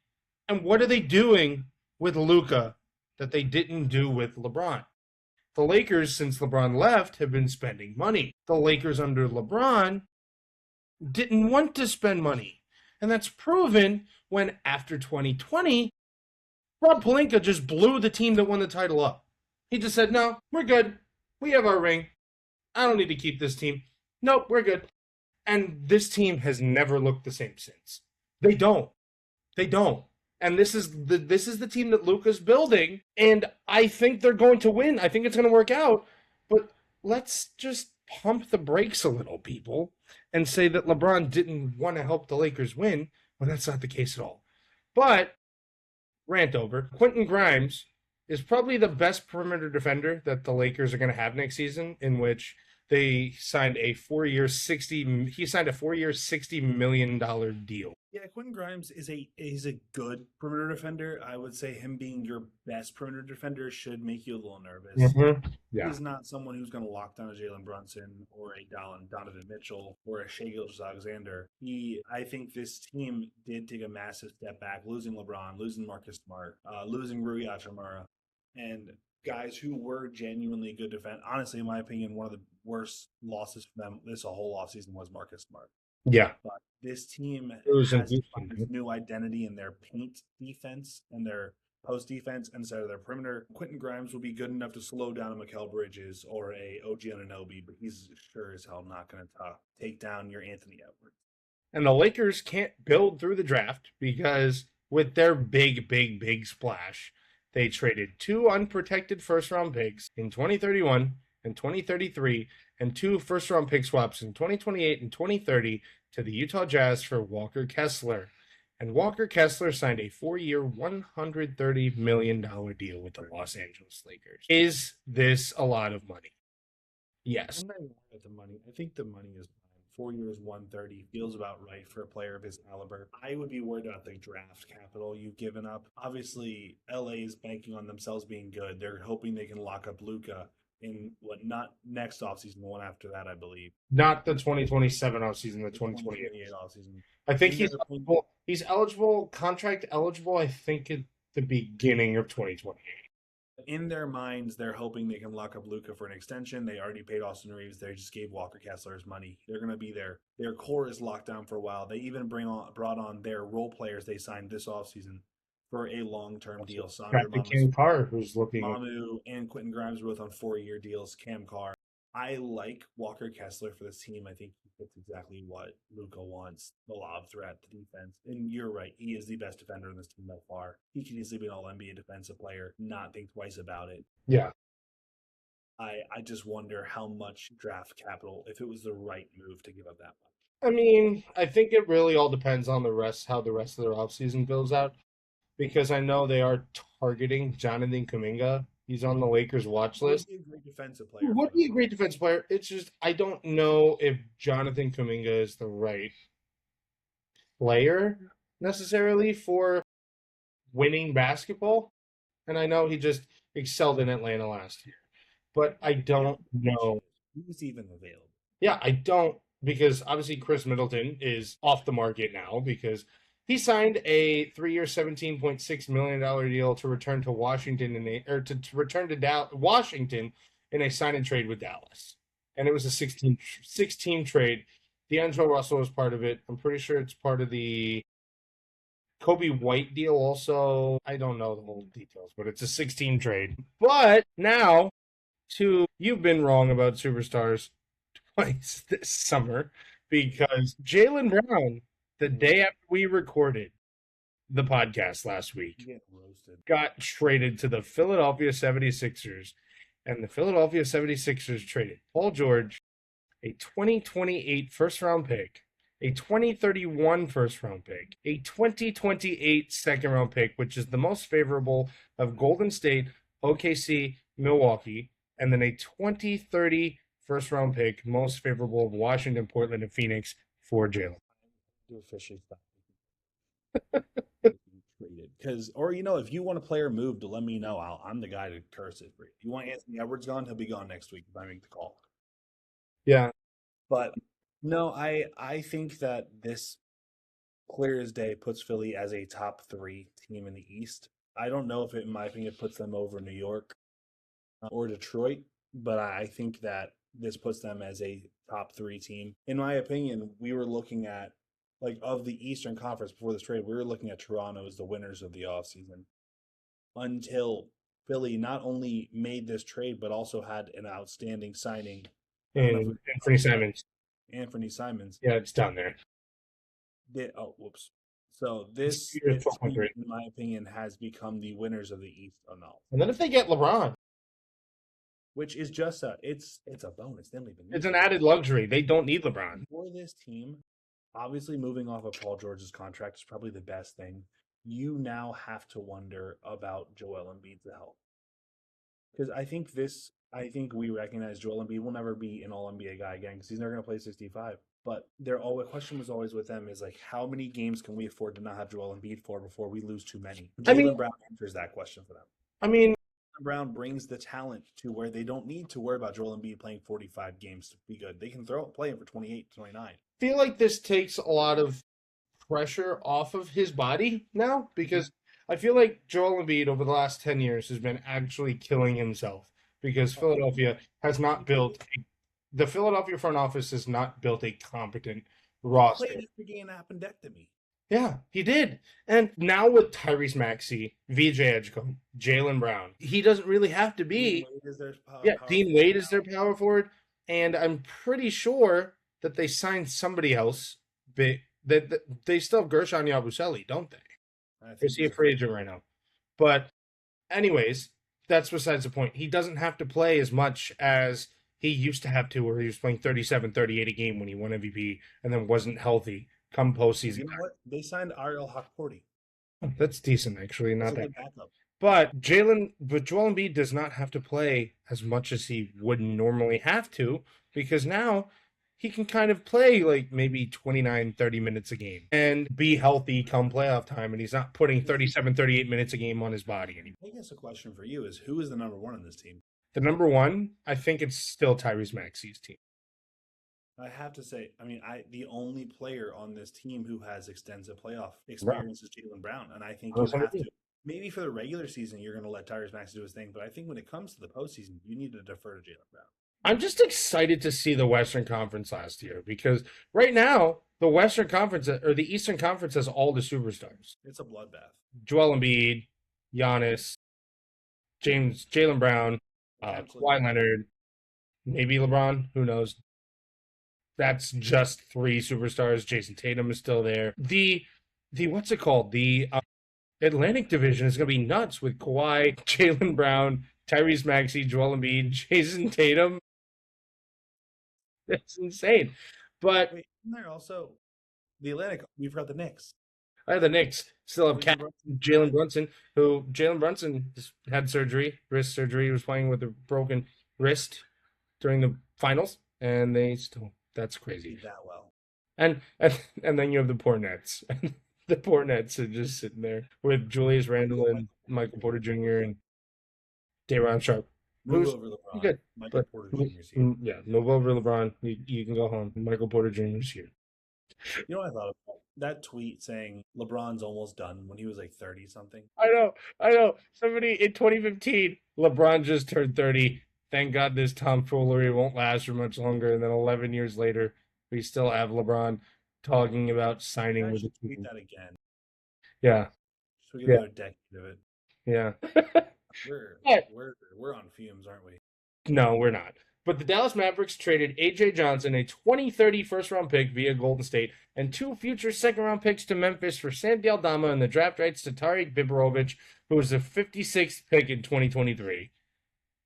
And what are they doing with Luka that they didn't do with LeBron? The Lakers, since LeBron left, have been spending money. The Lakers under LeBron didn't want to spend money. And that's proven when, after 2020, Rob Pelinka just blew the team that won the title up. He just said, no, we're good. We have our ring. I don't need to keep this team. Nope, we're good. And this team has never looked the same since. They don't. And this is the team that Luka's building, and I think they're going to win. I think it's going to work out. But let's just pump the brakes a little, people, and say that LeBron didn't want to help the Lakers win when that's not the case at all. But, rant over, Quentin Grimes is probably the best perimeter defender that the Lakers are going to have next season, in which they signed a 4-year $60 million deal. Yeah, Quentin Grimes is a good perimeter defender. I would say him being your best perimeter defender should make you a little nervous. Yeah. He's not someone who's going to lock down a Jalen Brunson or a Donovan Mitchell or a Shai Gilgeous-Alexander. I think this team did take a massive step back, losing LeBron, losing Marcus Smart, losing Rui Hachimura, and guys who were genuinely good defense. Honestly, in my opinion, one of the worst losses for them this whole offseason was Marcus Smart. Yeah. But this team has this new identity in their paint defense and their post defense instead of their perimeter. Quentin Grimes will be good enough to slow down a Mikal Bridges or a OG Anunoby, but he's sure as hell not going to take down your Anthony Edwards. And the Lakers can't build through the draft because with their big splash, they traded 2 unprotected first-round picks in 2031 and 2033 and 2 first-round pick swaps in 2028 and 2030 to the Utah Jazz for Walker Kessler. And Walker Kessler signed a 4-year, $130 million deal with the Los Angeles Lakers. Is this a lot of money? Yes. I'm not even worried about the money. I think the money is fine 4 years, 130 feels about right for a player of his caliber. I would be worried about the draft capital you've given up. Obviously, LA is banking on themselves being good. They're hoping they can lock up Luka in not next offseason, the one after that, I believe. Not the 2027 offseason, the 2028 offseason. I think he's eligible, contract eligible, I think at the beginning of 2028. In their minds, they're hoping they can lock up Luka for an extension. They already paid Austin Reeves. They just gave Walker Kessler his money. They're going to be there. Their core is locked down for a while. They even brought on their role players they signed this offseason for a long-term deal. Cam Carr, who's looking. Mamu and Quentin Grimes were both on 4-year deals. Cam Carr. I like Walker Kessler for this team. I think he fits exactly what Luka wants. The lob threat, the defense. And you're right. He is the best defender in this team by far. He could easily be an all-NBA defensive player, not think twice about it. Yeah. I just wonder how much draft capital, if it was the right move to give up that much. I mean, I think it really all depends on how the rest of their offseason goes out. Because I know they are targeting Jonathan Kuminga. He's on the Lakers watch list. He'd be a great defensive player. Would be a great defensive player. It's just I don't know if Jonathan Kuminga is the right player necessarily for winning basketball. And I know he just excelled in Atlanta last year. But I don't know. Who's even available? Yeah, I don't, because obviously Chris Middleton is off the market now because he signed a 3-year, $17.6 million deal to return to Washington to return to Washington in a sign and trade with Dallas. And it was a 16 trade. D'Angelo Russell was part of it. I'm pretty sure it's part of the Kobe White deal also. I don't know the whole details, but it's a 16 trade. But now, you've been wrong about superstars twice this summer because Jaylen Brown, the day after we recorded the podcast last week, got traded to the Philadelphia 76ers. And the Philadelphia 76ers traded Paul George, a 2028 first-round pick, a 2031 first-round pick, a 2028 second-round pick, which is the most favorable of Golden State, OKC, Milwaukee, and then a 2030 first-round pick, most favorable of Washington, Portland, and Phoenix for Jaylen. To officially stop traded, because if you want a player moved, to let me know. I'm the guy to curse it for you. If you want Anthony Edwards gone, he'll be gone next week if I make the call. Yeah, but no, I think that this clear as day puts Philly as a top 3 team in the East. I don't know if it, in my opinion, puts them over New York or Detroit, but I think that this puts them as a top 3 team. In my opinion, we were looking at, of the Eastern Conference before this trade, we were looking at Toronto as the winners of the offseason until Philly not only made this trade, but also had an outstanding signing. And Anthony Simons. Anthony Simons. Yeah, it's down there. Whoops. So this team, in my opinion, has become the winners of the East. Oh, no. And then if they get LeBron. Which is just it's a bonus. It's an added luxury. They don't need LeBron. For this team, obviously moving off of Paul George's contract is probably the best thing. You now have to wonder about Joel Embiid's health. Because I think we recognize Joel Embiid will never be an all-NBA guy again because he's never going to play 65. But the question was always with them is how many games can we afford to not have Joel Embiid for before we lose too many? Jaylen Brown answers that question for them. Brown brings the talent to where they don't need to worry about Joel Embiid playing 45 games to be good. They can play him for 28, 29. I feel like this takes a lot of pressure off of his body now because I feel like Joel Embiid over the last 10 years has been actually killing himself because Philadelphia has not built the Philadelphia front office has not built a competent roster. He played an appendectomy. Yeah, he did. And now with Tyrese Maxey, VJ Edgecombe, Jaylen Brown, he doesn't really have to be. Dean Wade is their power forward. And I'm pretty sure that they signed somebody else. That they still have Gershon Yabusele, don't they? Is he a free agent right now? But anyways, that's besides the point. He doesn't have to play as much as he used to have to, where he was playing 37, 38 a game when he won MVP and then wasn't healthy. Come postseason. You know what? They signed Ariel Hawkporty. That's decent, actually. Not that bad. But Joel Embiid does not have to play as much as he would normally have to because now he can kind of play like maybe 29, 30 minutes a game and be healthy come playoff time. And he's not putting 37, 38 minutes a game on his body anymore. I guess a question for you is who is the number one on this team? The number one, I think it's still Tyrese Maxey's team. I have to say, the only player on this team who has extensive playoff experience is Jaylen Brown, and I think you have to. Maybe for the regular season, you're going to let Tyrese Maxey do his thing, but I think when it comes to the postseason, you need to defer to Jaylen Brown. I'm just excited to see the Western Conference last year because right now the Western Conference or the Eastern Conference has all the superstars. It's a bloodbath. Joel Embiid, Giannis, Jaylen Brown, Kawhi Leonard, maybe LeBron. Who knows? That's just 3 superstars. Jason Tatum is still there. The what's it called? The Atlantic Division is going to be nuts with Kawhi, Jaylen Brown, Tyrese Maxey, Joel Embiid, Jason Tatum. That's insane. But wait, isn't there also the Atlantic? We've got the Knicks. The Knicks still have Jalen Brunson, who Jalen Brunson had wrist surgery. He was playing with a broken wrist during the finals, and they still. That's crazy. That well. And then you have the poor Nets. The poor Nets are just sitting there with Julius Randle and Michael Porter Jr. and Day'Ron Sharpe. Move over LeBron. Good. Michael Porter Jr.'s here. Yeah, move over LeBron. You can go home. Michael Porter Jr.'s here. You know what I thought about? That tweet saying LeBron's almost done when he was like 30 something. I know. Somebody in 2015, LeBron just turned 30. Thank God this tomfoolery won't last for much longer. And then 11 years later, we still have LeBron talking about signing with the tweet team. that again. Yeah. So we get another decade of it. Yeah. We're on fumes, aren't we? No, we're not. But the Dallas Mavericks traded A.J. Johnson, a 2030 first-round pick via Golden State, and 2 future second-round picks to Memphis for Sandy Aldama and the draft rights to Tariq Biberovic, who was the 56th pick in 2023.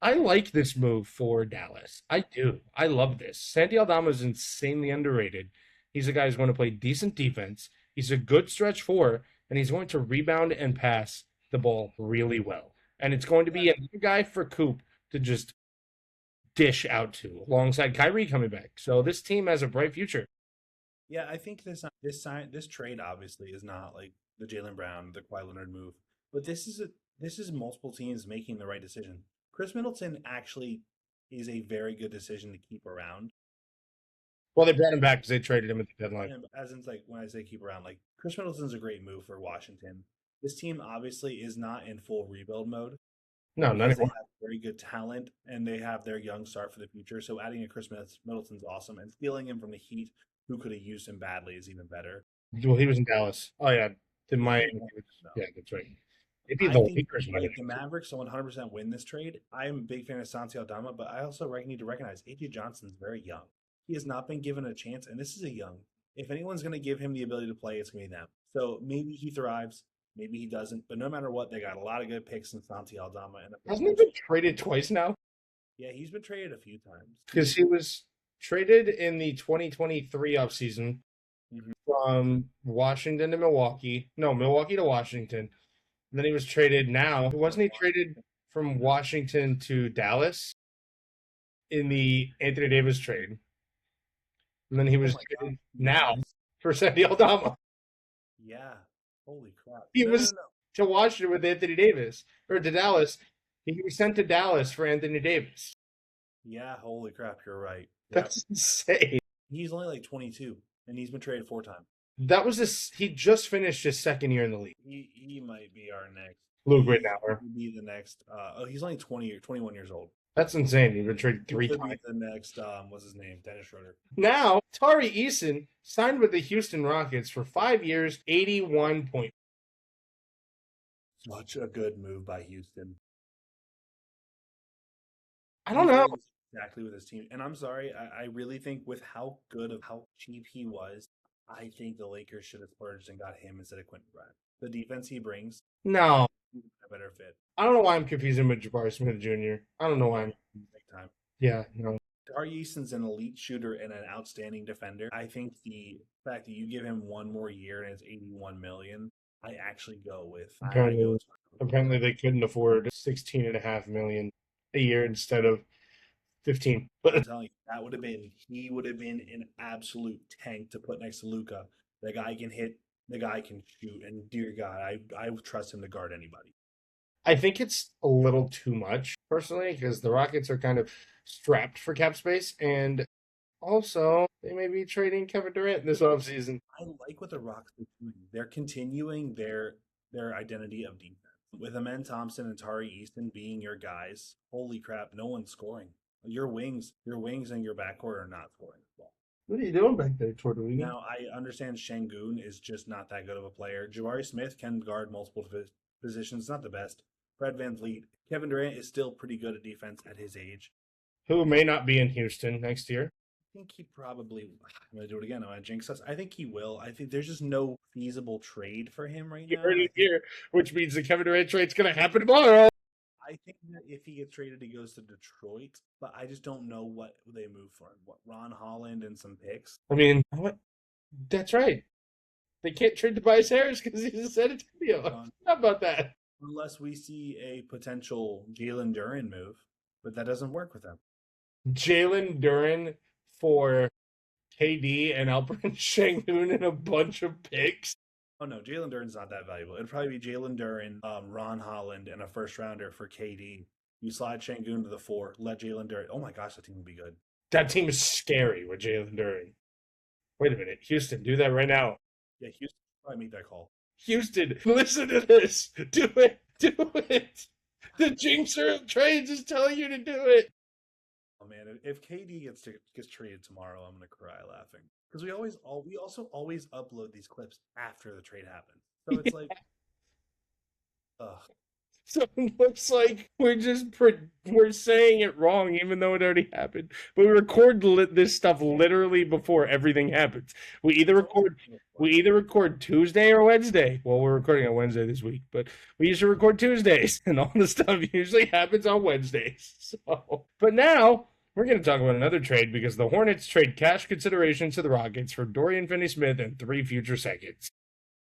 I like this move for Dallas. I do. I love this. Sandy Aldama is insanely underrated. He's a guy who's going to play decent defense. He's a good stretch 4, and he's going to rebound and pass the ball really well. And it's going to be a guy for Coop to just dish out to alongside Kyrie coming back. So this team has a bright future. Yeah, I think this trade obviously is not like the Jaylen Brown, the Kawhi Leonard move, but this is multiple teams making the right decision. Chris Middleton actually is a very good decision to keep around. Well, they brought him back because they traded him at the deadline. As in, like when I say keep around, like Chris Middleton's a great move for Washington. This team obviously is not in full rebuild mode. No, not anymore. They have very good talent, and they have their young start for the future. So adding a Chris Middleton's awesome, and stealing him from the Heat, who could have used him badly, is even better. Well, he was in Dallas. Oh yeah, Miami. Yeah, that's right. The Mavericks 100% win this trade. I'm a big fan of Santi Aldama, but I also need to recognize A.J. Johnson's very young. He has not been given a chance, and this is a young. If anyone's going to give him the ability to play, it's going to be them. So maybe he thrives. Maybe he doesn't, but no matter what, they got a lot of good picks in Santi Aldama. And hasn't he been traded twice now? Yeah, he's been traded a few times. Because he was traded in the 2023 offseason from Washington to Milwaukee. No, Milwaukee to Washington. And then he was traded now. Wasn't he traded from Washington to Dallas in the Anthony Davis trade? And then he was traded now for Sandy Aldama. Yeah. Holy crap. He was to Washington with Anthony Davis, or to Dallas. He was sent to Dallas for Anthony Davis. Yeah, holy crap, you're right. That's insane. He's only like 22, and he's been traded 4 times. That was this. He just finished his second year in the league. He might be our next. Luke Rittenauer. He'll be the next. He's only 21 years old. That's insane. He's been traded 3 times. The next, what's his name? Dennis Schroeder. Now, Tari Eason signed with the Houston Rockets for 5 years, 81 points. Such a good move by Houston. I don't know exactly with his team, and I'm sorry. I really think with how cheap he was, I think the Lakers should have splurged and got him instead of Quentin Grimes. The defense he brings, no, a better fit. I don't know why I'm confusing with Jabari Smith Jr. I don't know why I'm big time. Yeah, no. Tari Eason's an elite shooter and an outstanding defender. I think the fact that you give him 1 more year and it's $81 million, I actually go with. Apparently they couldn't afford $16.5 million a year instead of 15. I'm But telling you, he would have been an absolute tank to put next to Luka. The guy can hit, the guy can shoot, and dear God, I would trust him to guard anybody. I think it's a little too much, personally, because the Rockets are kind of strapped for cap space, and also they may be trading Kevin Durant this offseason. I like what the Rockets are doing. They're continuing their identity of defense. With Amen Thompson and Tari Easton being your guys, holy crap, no one's scoring. Your wings and your backcourt are not scoring the ball. What are you doing back there, Tortellini? Now, I understand Şengün is just not that good of a player. Jabari Smith can guard multiple positions, not the best. Fred VanVleet, Kevin Durant is still pretty good at defense at his age. Who may not be in Houston next year. I think he probably. I'm going to do it again. I'm going to jinx us. I think he will. I think there's just no feasible trade for him right You now. heard it here, which means the Kevin Durant trade's going to happen tomorrow. I think that if he gets traded, he goes to Detroit, but I just don't know what they move for him. What, Ron Holland and some picks? I mean, what? That's right. They can't trade Tobias Harris because he's a San Antonio. How about that? Unless we see a potential Jalen Duren move, but that doesn't work with them. Jalen Duren for KD and Alperen Şengün and a bunch of picks. Oh no, Jalen Duren's not that valuable. It'd probably be Jalen Duren, Ron Holland, and a first rounder for KD. You slide Şengün to the 4, let Jalen Duren. Oh my gosh, that team would be good. That team is scary with Jalen Duren. Wait a minute, Houston, do that right now. Yeah, Houston probably make that call. Houston, listen to this. Do it. Do it. The jinxer of trades is telling you to do it. Oh man, if KD gets traded tomorrow, I'm gonna cry laughing because we also always upload these clips after the trade happens. So it's like, ugh. So it looks like we're saying it wrong, even though it already happened. But we record this stuff literally before everything happens. We either record Tuesday or Wednesday. Well, we're recording on Wednesday this week, but we usually record Tuesdays, and all the stuff usually happens on Wednesdays. So, but now we're going to talk about another trade because the Hornets trade cash consideration to the Rockets for Dorian Finney-Smith and 3 future seconds.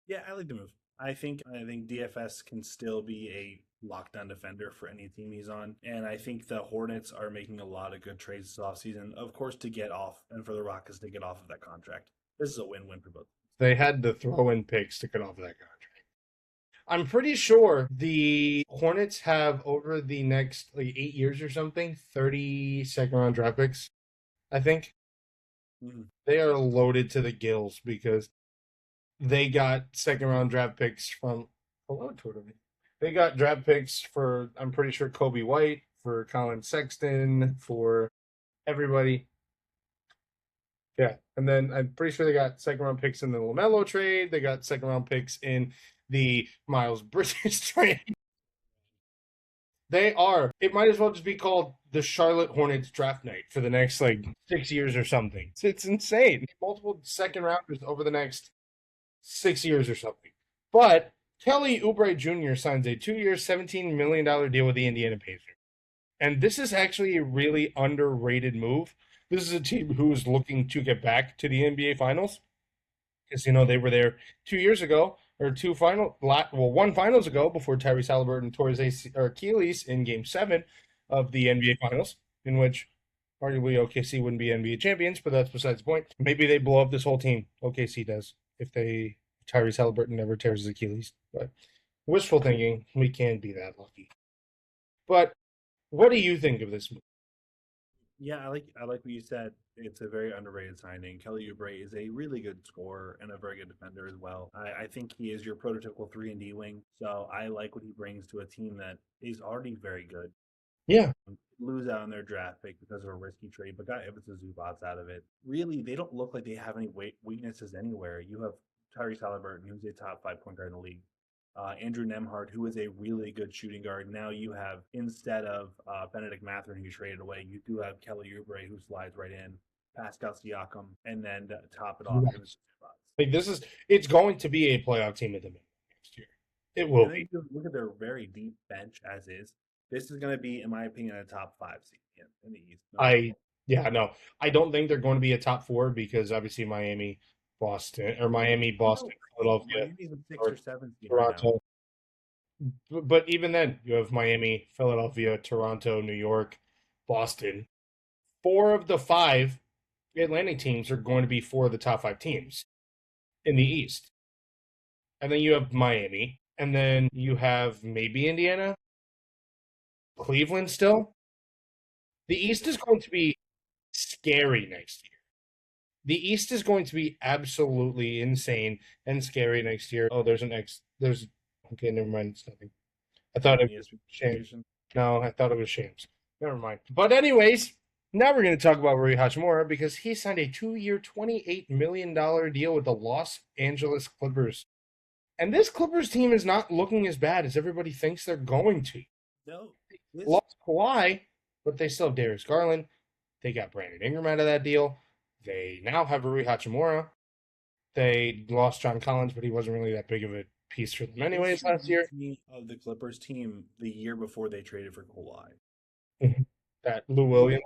Yeah, I like the move. I think DFS can still be a lockdown defender for any team he's on. And I think the Hornets are making a lot of good trades this offseason, of course, to get off and for the Rockets to get off of that contract. This is a win-win for both. They had to throw in picks to get off of that contract. I'm pretty sure the Hornets have, over the next 8 years or something, 30 second-round draft picks, I think. Mm-hmm. They are loaded to the gills because they got second-round draft picks from They got draft picks for, I'm pretty sure, Kobe White, for Colin Sexton, for everybody. Yeah, and then I'm pretty sure they got second-round picks in the LaMelo trade. They got second-round picks in the Miles Bridges trade. It might as well just be called the Charlotte Hornets draft night for the next 6 years or something. It's insane. Multiple second rounders over the next 6 years or something. But Kelly Oubre Jr. signs a 2-year, $17 million deal with the Indiana Pacers. And this is actually a really underrated move. This is a team who is looking to get back to the NBA Finals. Because, they were there 2 years ago, or one finals ago before Tyrese Halliburton tore his Achilles in Game 7 of the NBA Finals, in which arguably OKC wouldn't be NBA champions, but that's besides the point. Maybe they blow up this whole team. OKC does, if Tyrese Halliburton never tears his Achilles. But wishful thinking, we can't be that lucky. But what do you think of this move? Yeah, I like what you said. It's a very underrated signing. Kelly Oubre is a really good scorer and a very good defender as well. I think he is your prototypical 3-and-D wing. So I like what he brings to a team that is already very good. Yeah. Lose out on their draft pick because of a risky trade, but got Ivica Zubats out of it. Really, they don't look like they have any weaknesses anywhere. You have Tyrese Halliburton, who's a top 5 point guard in the league. Andrew Nembhard, who is a really good shooting guard. Now you have, instead of Benedict Mathurin, who you traded away, you do have Kelly Oubre, who slides right in, Pascal Siakam, and then to top it off. It's going to be a playoff team at the minimum next year. It will be. Look at their very deep bench as is. This is going to be, in my opinion, a top 5 seed in the East. I don't think they're going to be a top 4 because obviously Miami, Boston, Philadelphia, Miami's a 6 or 7 seed Toronto. But even then, you have Miami, Philadelphia, Toronto, New York, Boston. 4 of the 5 Atlantic teams are going to be 4 of the top 5 teams in the East. And then you have Miami. And then you have maybe Indiana, Cleveland still. The East is going to be scary next year. The East is going to be absolutely insane and scary next year. Oh, there's okay, never mind. It's nothing. I thought it was Shams. No, I thought it was Shams. Never mind. But anyways, now we're going to talk about Rui Hachimura because he signed a 2-year, $28 million deal with the Los Angeles Clippers. And this Clippers team is not looking as bad as everybody thinks they're going to. No. They lost Kawhi, but they still have Darius Garland. They got Brandon Ingram out of that deal. They now have Rui Hachimura. They lost John Collins, but he wasn't really that big of a piece for them anyways last year. Of the Clippers team the year before they traded for Kawhi. That Lou Williams.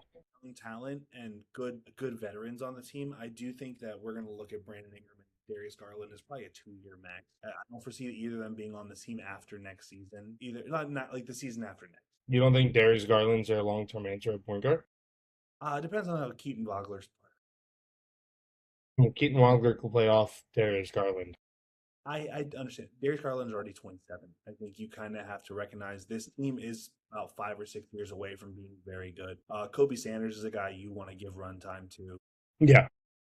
Talent and good veterans on the team. I do think that we're going to look at Brandon Ingram and Darius Garland as probably a 2-year max. I don't foresee either of them being on the team after next season. Either not like the season after next. You don't think Darius Garland's their long-term answer at point guard? It depends on how Keaton Vogler's Well, Keaton Vogler could play off Darius Garland. I understand. Darius Garland's already 27. I think you kind of have to recognize this team is about 5 or 6 years away from being very good. Kobe Sanders is a guy you want to give run time to. Yeah.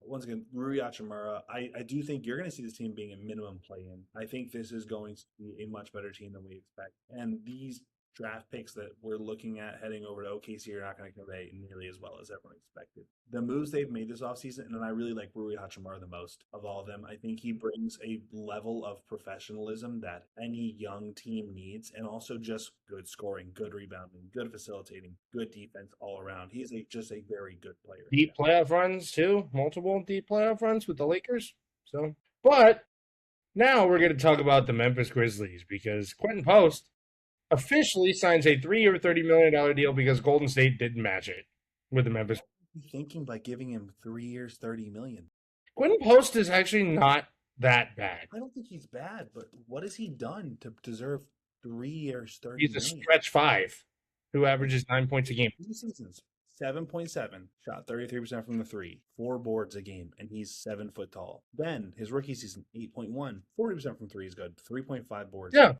Once again, Rui Hachimura, I do think you're going to see this team being a minimum play-in. I think this is going to be a much better team than we expect. And these draft picks that we're looking at heading over to OKC are not going to convey nearly as well as everyone expected. The moves they've made this offseason, and I really like Rui Hachimura the most of all of them. I think he brings a level of professionalism that any young team needs, and also just good scoring, good rebounding, good facilitating, good defense all around. He's just a very good player. Deep playoff runs, too. Multiple deep playoff runs with the Lakers. But now we're going to talk about the Memphis Grizzlies because Quentin Post officially signs a 3-year, $30 million deal because Golden State didn't match it with the Memphis. What are you thinking by giving him 3 years, $30 million? Quentin Post is actually not that bad. I don't think he's bad, but what has he done to deserve 3 years, $30 He's million? a stretch 5 who averages 9 points a game. 2 seasons, 7.7, shot 33% from the 3, 4 boards a game, and he's 7 foot tall. Then his rookie season, 8.1, 40% from 3 is good, 3.5 boards. Yeah.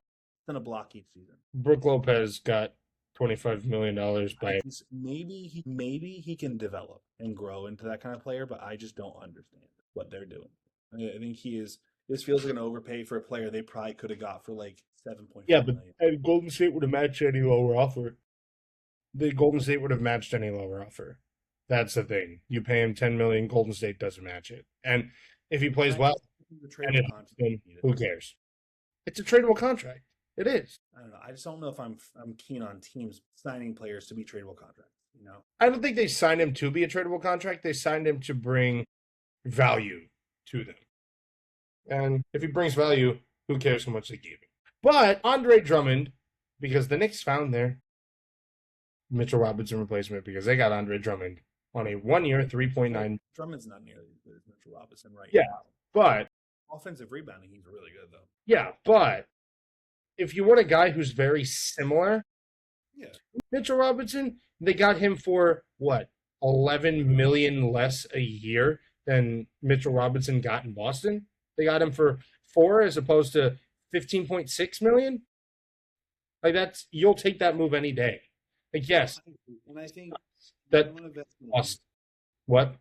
Then a block each season. Brooke Lopez got $25 million by Maybe he can develop and grow into that kind of player, but I just don't understand what they're doing. I think he is. This feels like an overpay for a player they probably could have got for like $7.5 million. And Golden State would have matched any lower offer. The Golden State would have matched any lower offer. That's the thing. You pay him $10 million, Golden State doesn't match it. And if he plays well, who cares? It's a tradable contract. It is. I don't know. I just don't know if I'm keen on teams signing players to be tradable contracts. You know, I don't think they signed him to be a tradable contract. They signed him to bring value to them. And if he brings value, who cares how much they gave him? But Andre Drummond, because the Knicks found their Mitchell Robinson replacement because they got Andre Drummond on a 1-year, $3.9. Drummond's not nearly as good as Mitchell Robinson now. But offensive rebounding, he's really good though. Yeah, but if you want a guy who's very similar to Mitchell Robinson, they got him for what, $11 million less a year than Mitchell Robinson got in Boston. They got him for 4 as opposed to $15.6 million. Like you'll take that move any day. Like yes, and I think that cost. What?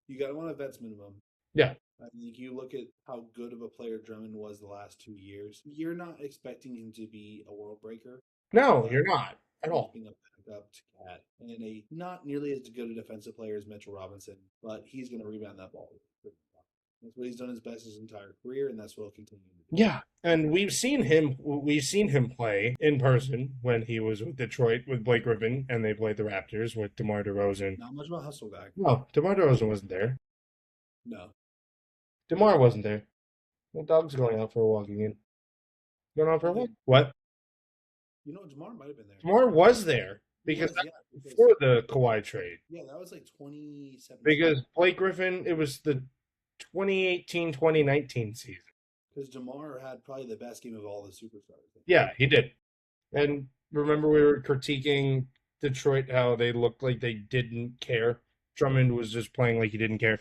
You got to want a vet's minimum. Yeah. I think you look at how good of a player Drummond was the last 2 years. You're not expecting him to be a world breaker. No, you're not at all. Being a backup to Cat and a not nearly as good a defensive player as Mitchell Robinson, but he's going to rebound that ball. That's what he's done his best his entire career, and that's what he'll continue to do. Yeah, and we've seen him play in person when he was with Detroit with Blake Griffin, and they played the Raptors with DeMar DeRozan. Not much of a hustle guy. No, DeMar DeRozan wasn't there. No. DeMar wasn't there. The dog's going out for a walk again. Going out for a walk? What? You know, DeMar might have been there. DeMar was there because before the Kawhi trade. Yeah, that was like 2017. Because Blake Griffin, it was the 2018-2019 season. Because DeMar had probably the best game of all the superstars. Yeah, he did. And remember we were critiquing Detroit, how they looked like they didn't care. Drummond was just playing like he didn't care.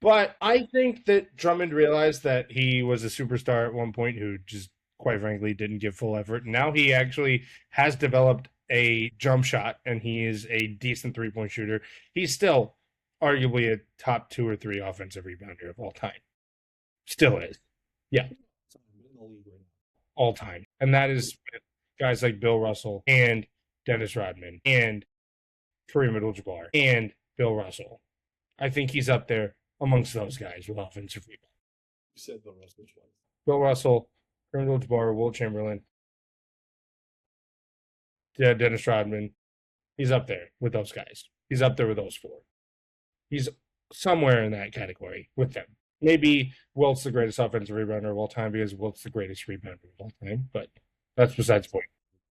But I think that Drummond realized that he was a superstar at one point who just, quite frankly, didn't give full effort. Now he actually has developed a jump shot, and he is a decent three-point shooter. He's still arguably a top 2 or 3 offensive rebounder of all time. Still is. Yeah, all time. And that is with guys like Bill Russell and Dennis Rodman and Kareem Abdul-Jabbar and Bill Russell. I think he's up there amongst those guys with offensive rebound. You said Bill Russell twice. Bill Russell, Kareem Abdul-Jabbar, Will Chamberlain, Dennis Rodman. He's up there with those guys. He's up there with those 4. He's somewhere in that category with them. Maybe Wilt's the greatest offensive rebounder of all time because Wilt's the greatest rebounder of all time, but that's besides the point.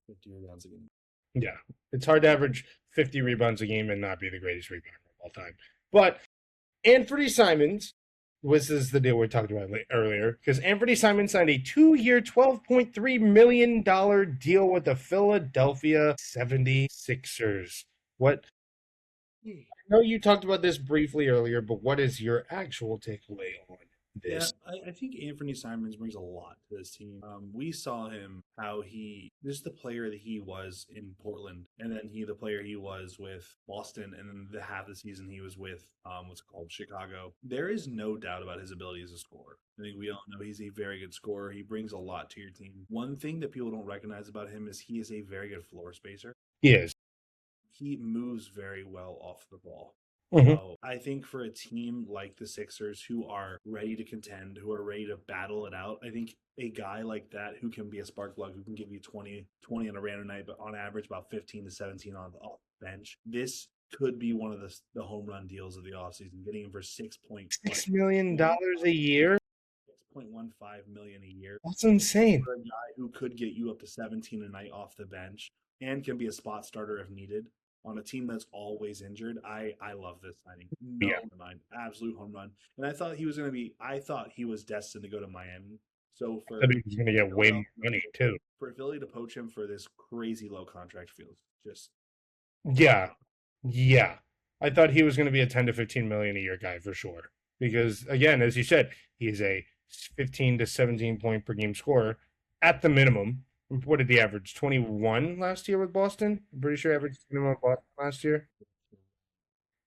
50 rebounds a game. Yeah, it's hard to average 50 rebounds a game and not be the greatest rebounder of all time. But Anthony Simons, this is the deal we talked about earlier, because Anthony Simons signed a 2-year, $12.3 million deal with the Philadelphia 76ers. What? I know you talked about this briefly earlier, but what is your actual takeaway on this? Yeah, I think Anthony Simons brings a lot to this team. We saw him how this is the player that he was in Portland, and then the player he was with Boston, and then the half the season he was with Chicago. There is no doubt about his ability as a scorer. I think we all know he's a very good scorer. He brings a lot to your team. One thing that people don't recognize about him is he is a very good floor spacer. He is. He moves very well off the ball. Mm-hmm. So I think for a team like the Sixers who are ready to contend, who are ready to battle it out, I think a guy like that who can be a spark plug, who can give you 20 on a random night, but on average about 15 to 17 on the bench, this could be one of the home run deals of the offseason, getting him for $6 million a year. $6.15 million a year. That's insane. For a guy who could get you up to 17 a night off the bench and can be a spot starter if needed on a team that's always injured. I love this signing. No mind. Absolute home run. And I thought he was destined to go to Miami. So I think he's going to get way more money too. For Philly to poach him for this crazy low contract feels just. Yeah. I thought he was going to be a 10 to 15 million a year guy for sure. Because again, as you said, he's a 15 to 17 point per game scorer at the minimum. What did he average? 21 last year with Boston? I'm pretty sure he averaged 21 with Boston last year.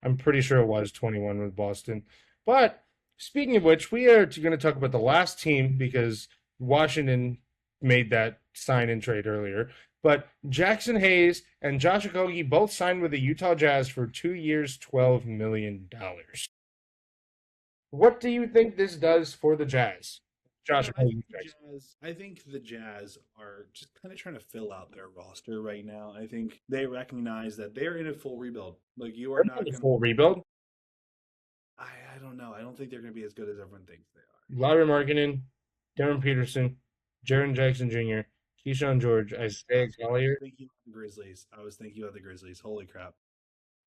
I'm pretty sure it was 21 with Boston. But speaking of which, we are going to talk about the last team because Washington made that sign and trade earlier. But Jackson Hayes and Josh Okogie both signed with the Utah Jazz for 2 years, $12 million. What do you think this does for the Jazz? Josh, I think the Jazz are just kind of trying to fill out their roster right now. I think they recognize that they're in a full rebuild. Like you are not in a full rebuild. I don't know. I don't think they're going to be as good as everyone thinks they are. Larry Markkinen, Darren Peterson, Jaren Jackson Jr., Keyshawn George, Isaiah Collier. I was thinking about the Grizzlies. Holy crap!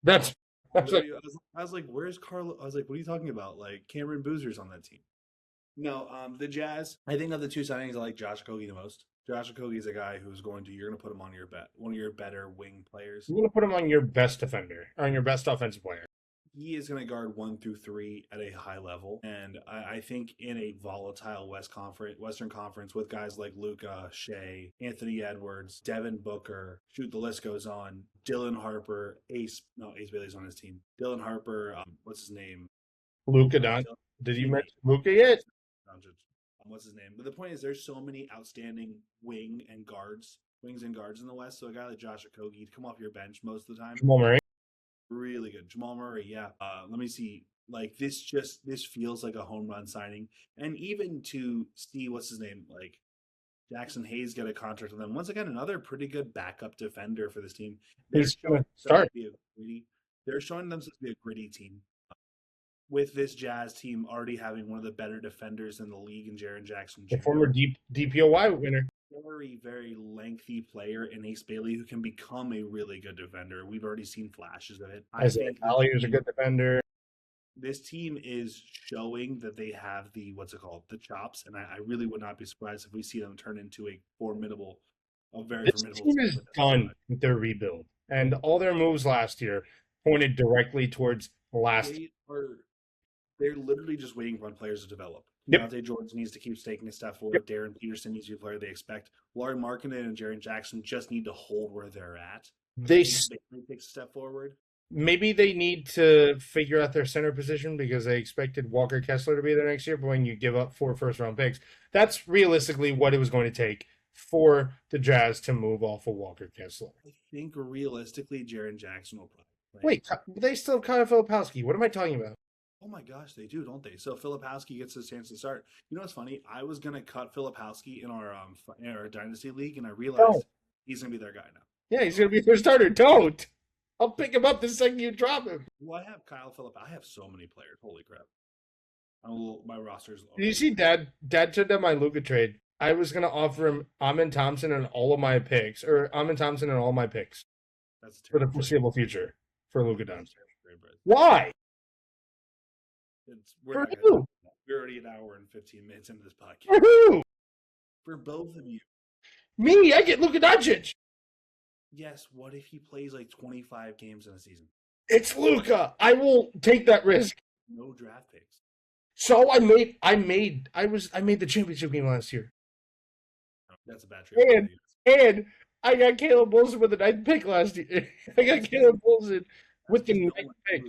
That's I was like, where's Carlo? I was like, what are you talking about? Like Cameron Boozer's on that team. No, the Jazz. I think of the two signings, I like Josh Okogie the most. Josh Okogie is a guy you're going to put him on your one of your better wing players. You're going to put him on your best defender, on your best offensive player. He is going to guard 1 through 3 at a high level. And I think in a volatile Western Conference with guys like Luka, Shea, Anthony Edwards, Devin Booker, the list goes on. Dylan Harper, Ace Bailey's on his team. Dylan Harper, what's his name? Luka Don. Did you mention Luka yet? What's his name? But the point is, there's so many outstanding wings and guards in the West. So a guy like Josh Okogie to come off your bench most of the time. Jamal Murray. Really good. Jamal Murray, yeah. Let me see. Like this feels like a home run signing. And even to see what's his name, like Jackson Hayes get a contract with them. Once again, another pretty good backup defender for this team. They're showing themselves to be a gritty team. With this Jazz team already having one of the better defenders in the league in Jaren Jackson Jr. The former DPOY winner. Very, very lengthy player in Ace Bailey who can become a really good defender. We've already seen flashes of it. Isaiah Collier is a good defender. This team is showing that they have the chops, and I really would not be surprised if we see them turn into a very formidable. This team is done with their rebuild. And all their moves last year pointed directly towards last. They're literally just waiting for players to develop. Yep. Deontay George needs to keep taking a step forward. Darren Peterson needs to be a player they expect. Laurie Markkinen and Jaren Jackson just need to hold where they're at. They take a step forward. Maybe they need to figure out their center position because they expected Walker Kessler to be there next year, but when you give up 4 first-round picks, that's realistically what it was going to take for the Jazz to move off of Walker Kessler. I think realistically, Jaren Jackson will probably play. Wait, they still have Kyle Filipowski. What am I talking about? Oh my gosh, they do, don't they? So Filipowski gets his chance to start. You know what's funny? I was gonna cut Filipowski in our dynasty league, and I realized he's gonna be their guy now. Yeah, he's gonna be their starter. Don't. I'll pick him up the second you drop him. Well, I have Kyle Phillip. I have so many players. Holy crap! My roster's. Did you see Dad turned down my Luka trade? I was gonna offer him Amin Thompson and all my picks. That's for the terrible. foreseeable future for Luka Doncic. Terrible. Why? We're already an hour and 15 minutes into this podcast. For who? For both of you. Me, I get Luka Doncic. Yes, what if he plays like 25 games in a season? It's Luka. I will take that risk. No draft picks. So I made the championship game last year. That's a bad trade. And I got Caleb Wilson with the 9th pick last year. I got Caleb Wilson with the 9th pick.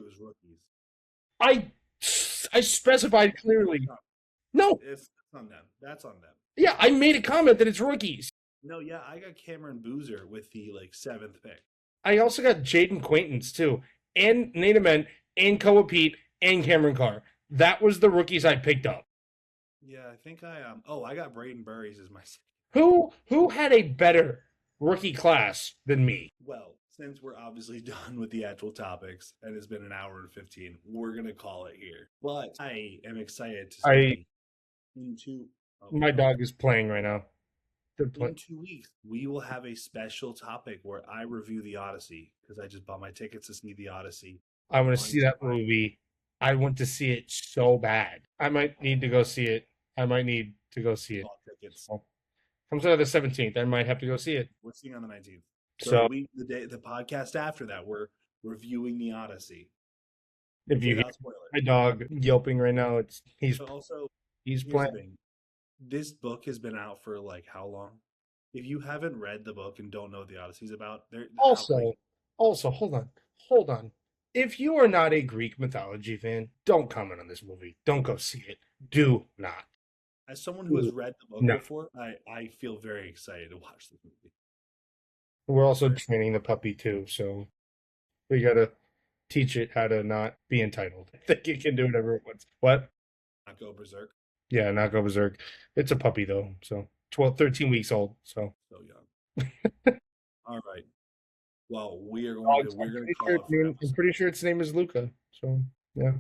I specified clearly. No. It's on them. That's on them. Yeah, I made a comment that it's rookies. No, yeah, I got Cameron Boozer with the 7th pick. I also got Jaden Quaintance too, and Nate Amen, and Koa Pete, and Cameron Carr. That was the rookies I picked up. Yeah, I think I I got Braden Burries as my. Who had a better rookie class than me? Well, since we're obviously done with the actual topics and it's been an hour and 15, we're gonna call it here. But I am excited to see my dog is playing right now. In 2 weeks, we will have a special topic where I review the Odyssey because I just bought my tickets to see the Odyssey. I want to see that movie. I want to see it so bad. I might need to go see it. Tickets. Comes out on the 17th. I might have to go see it. We're seeing on the 19th. So the podcast after that, we're reviewing the Odyssey. If you hear my dog yelping right now, he's playing. This book has been out for how long? If you haven't read the book and don't know what the Odyssey's about, also, hold on. If you are not a Greek mythology fan, don't comment on this movie. Don't go see it. Do not. As someone who has read the book before, I feel very excited to watch this movie. We're also training the puppy too, so we gotta teach it how to not be entitled. I think it can do whatever it wants. What? Not go berserk. Yeah, not go berserk. It's a puppy though, so 13 weeks old. So young. All right. Well, we're going to call it. I'm pretty sure its name is Luka. So yeah,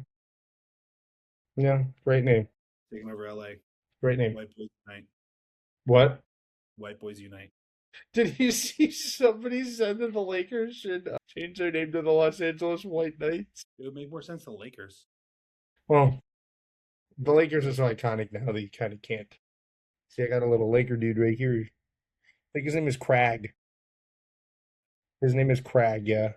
great name. Taking over LA. Great name. White Boys Unite. What? White Boys Unite. Did you see somebody said that the Lakers should change their name to the Los Angeles White Knights? It would make more sense to the Lakers. Well, the Lakers are so iconic now that you kind of can't. See, I got a little Laker dude right here. I think his name is Cragg. Yeah.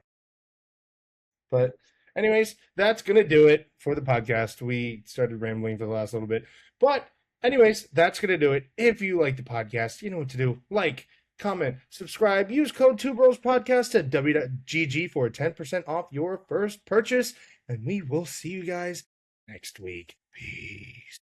But anyways, that's going to do it for the podcast. We started rambling for the last little bit. But anyways, that's going to do it. If you like the podcast, you know what to do. Like, comment, subscribe, use code 2BrosPodcast at w.gg for 10% off your first purchase. And we will see you guys next week. Peace.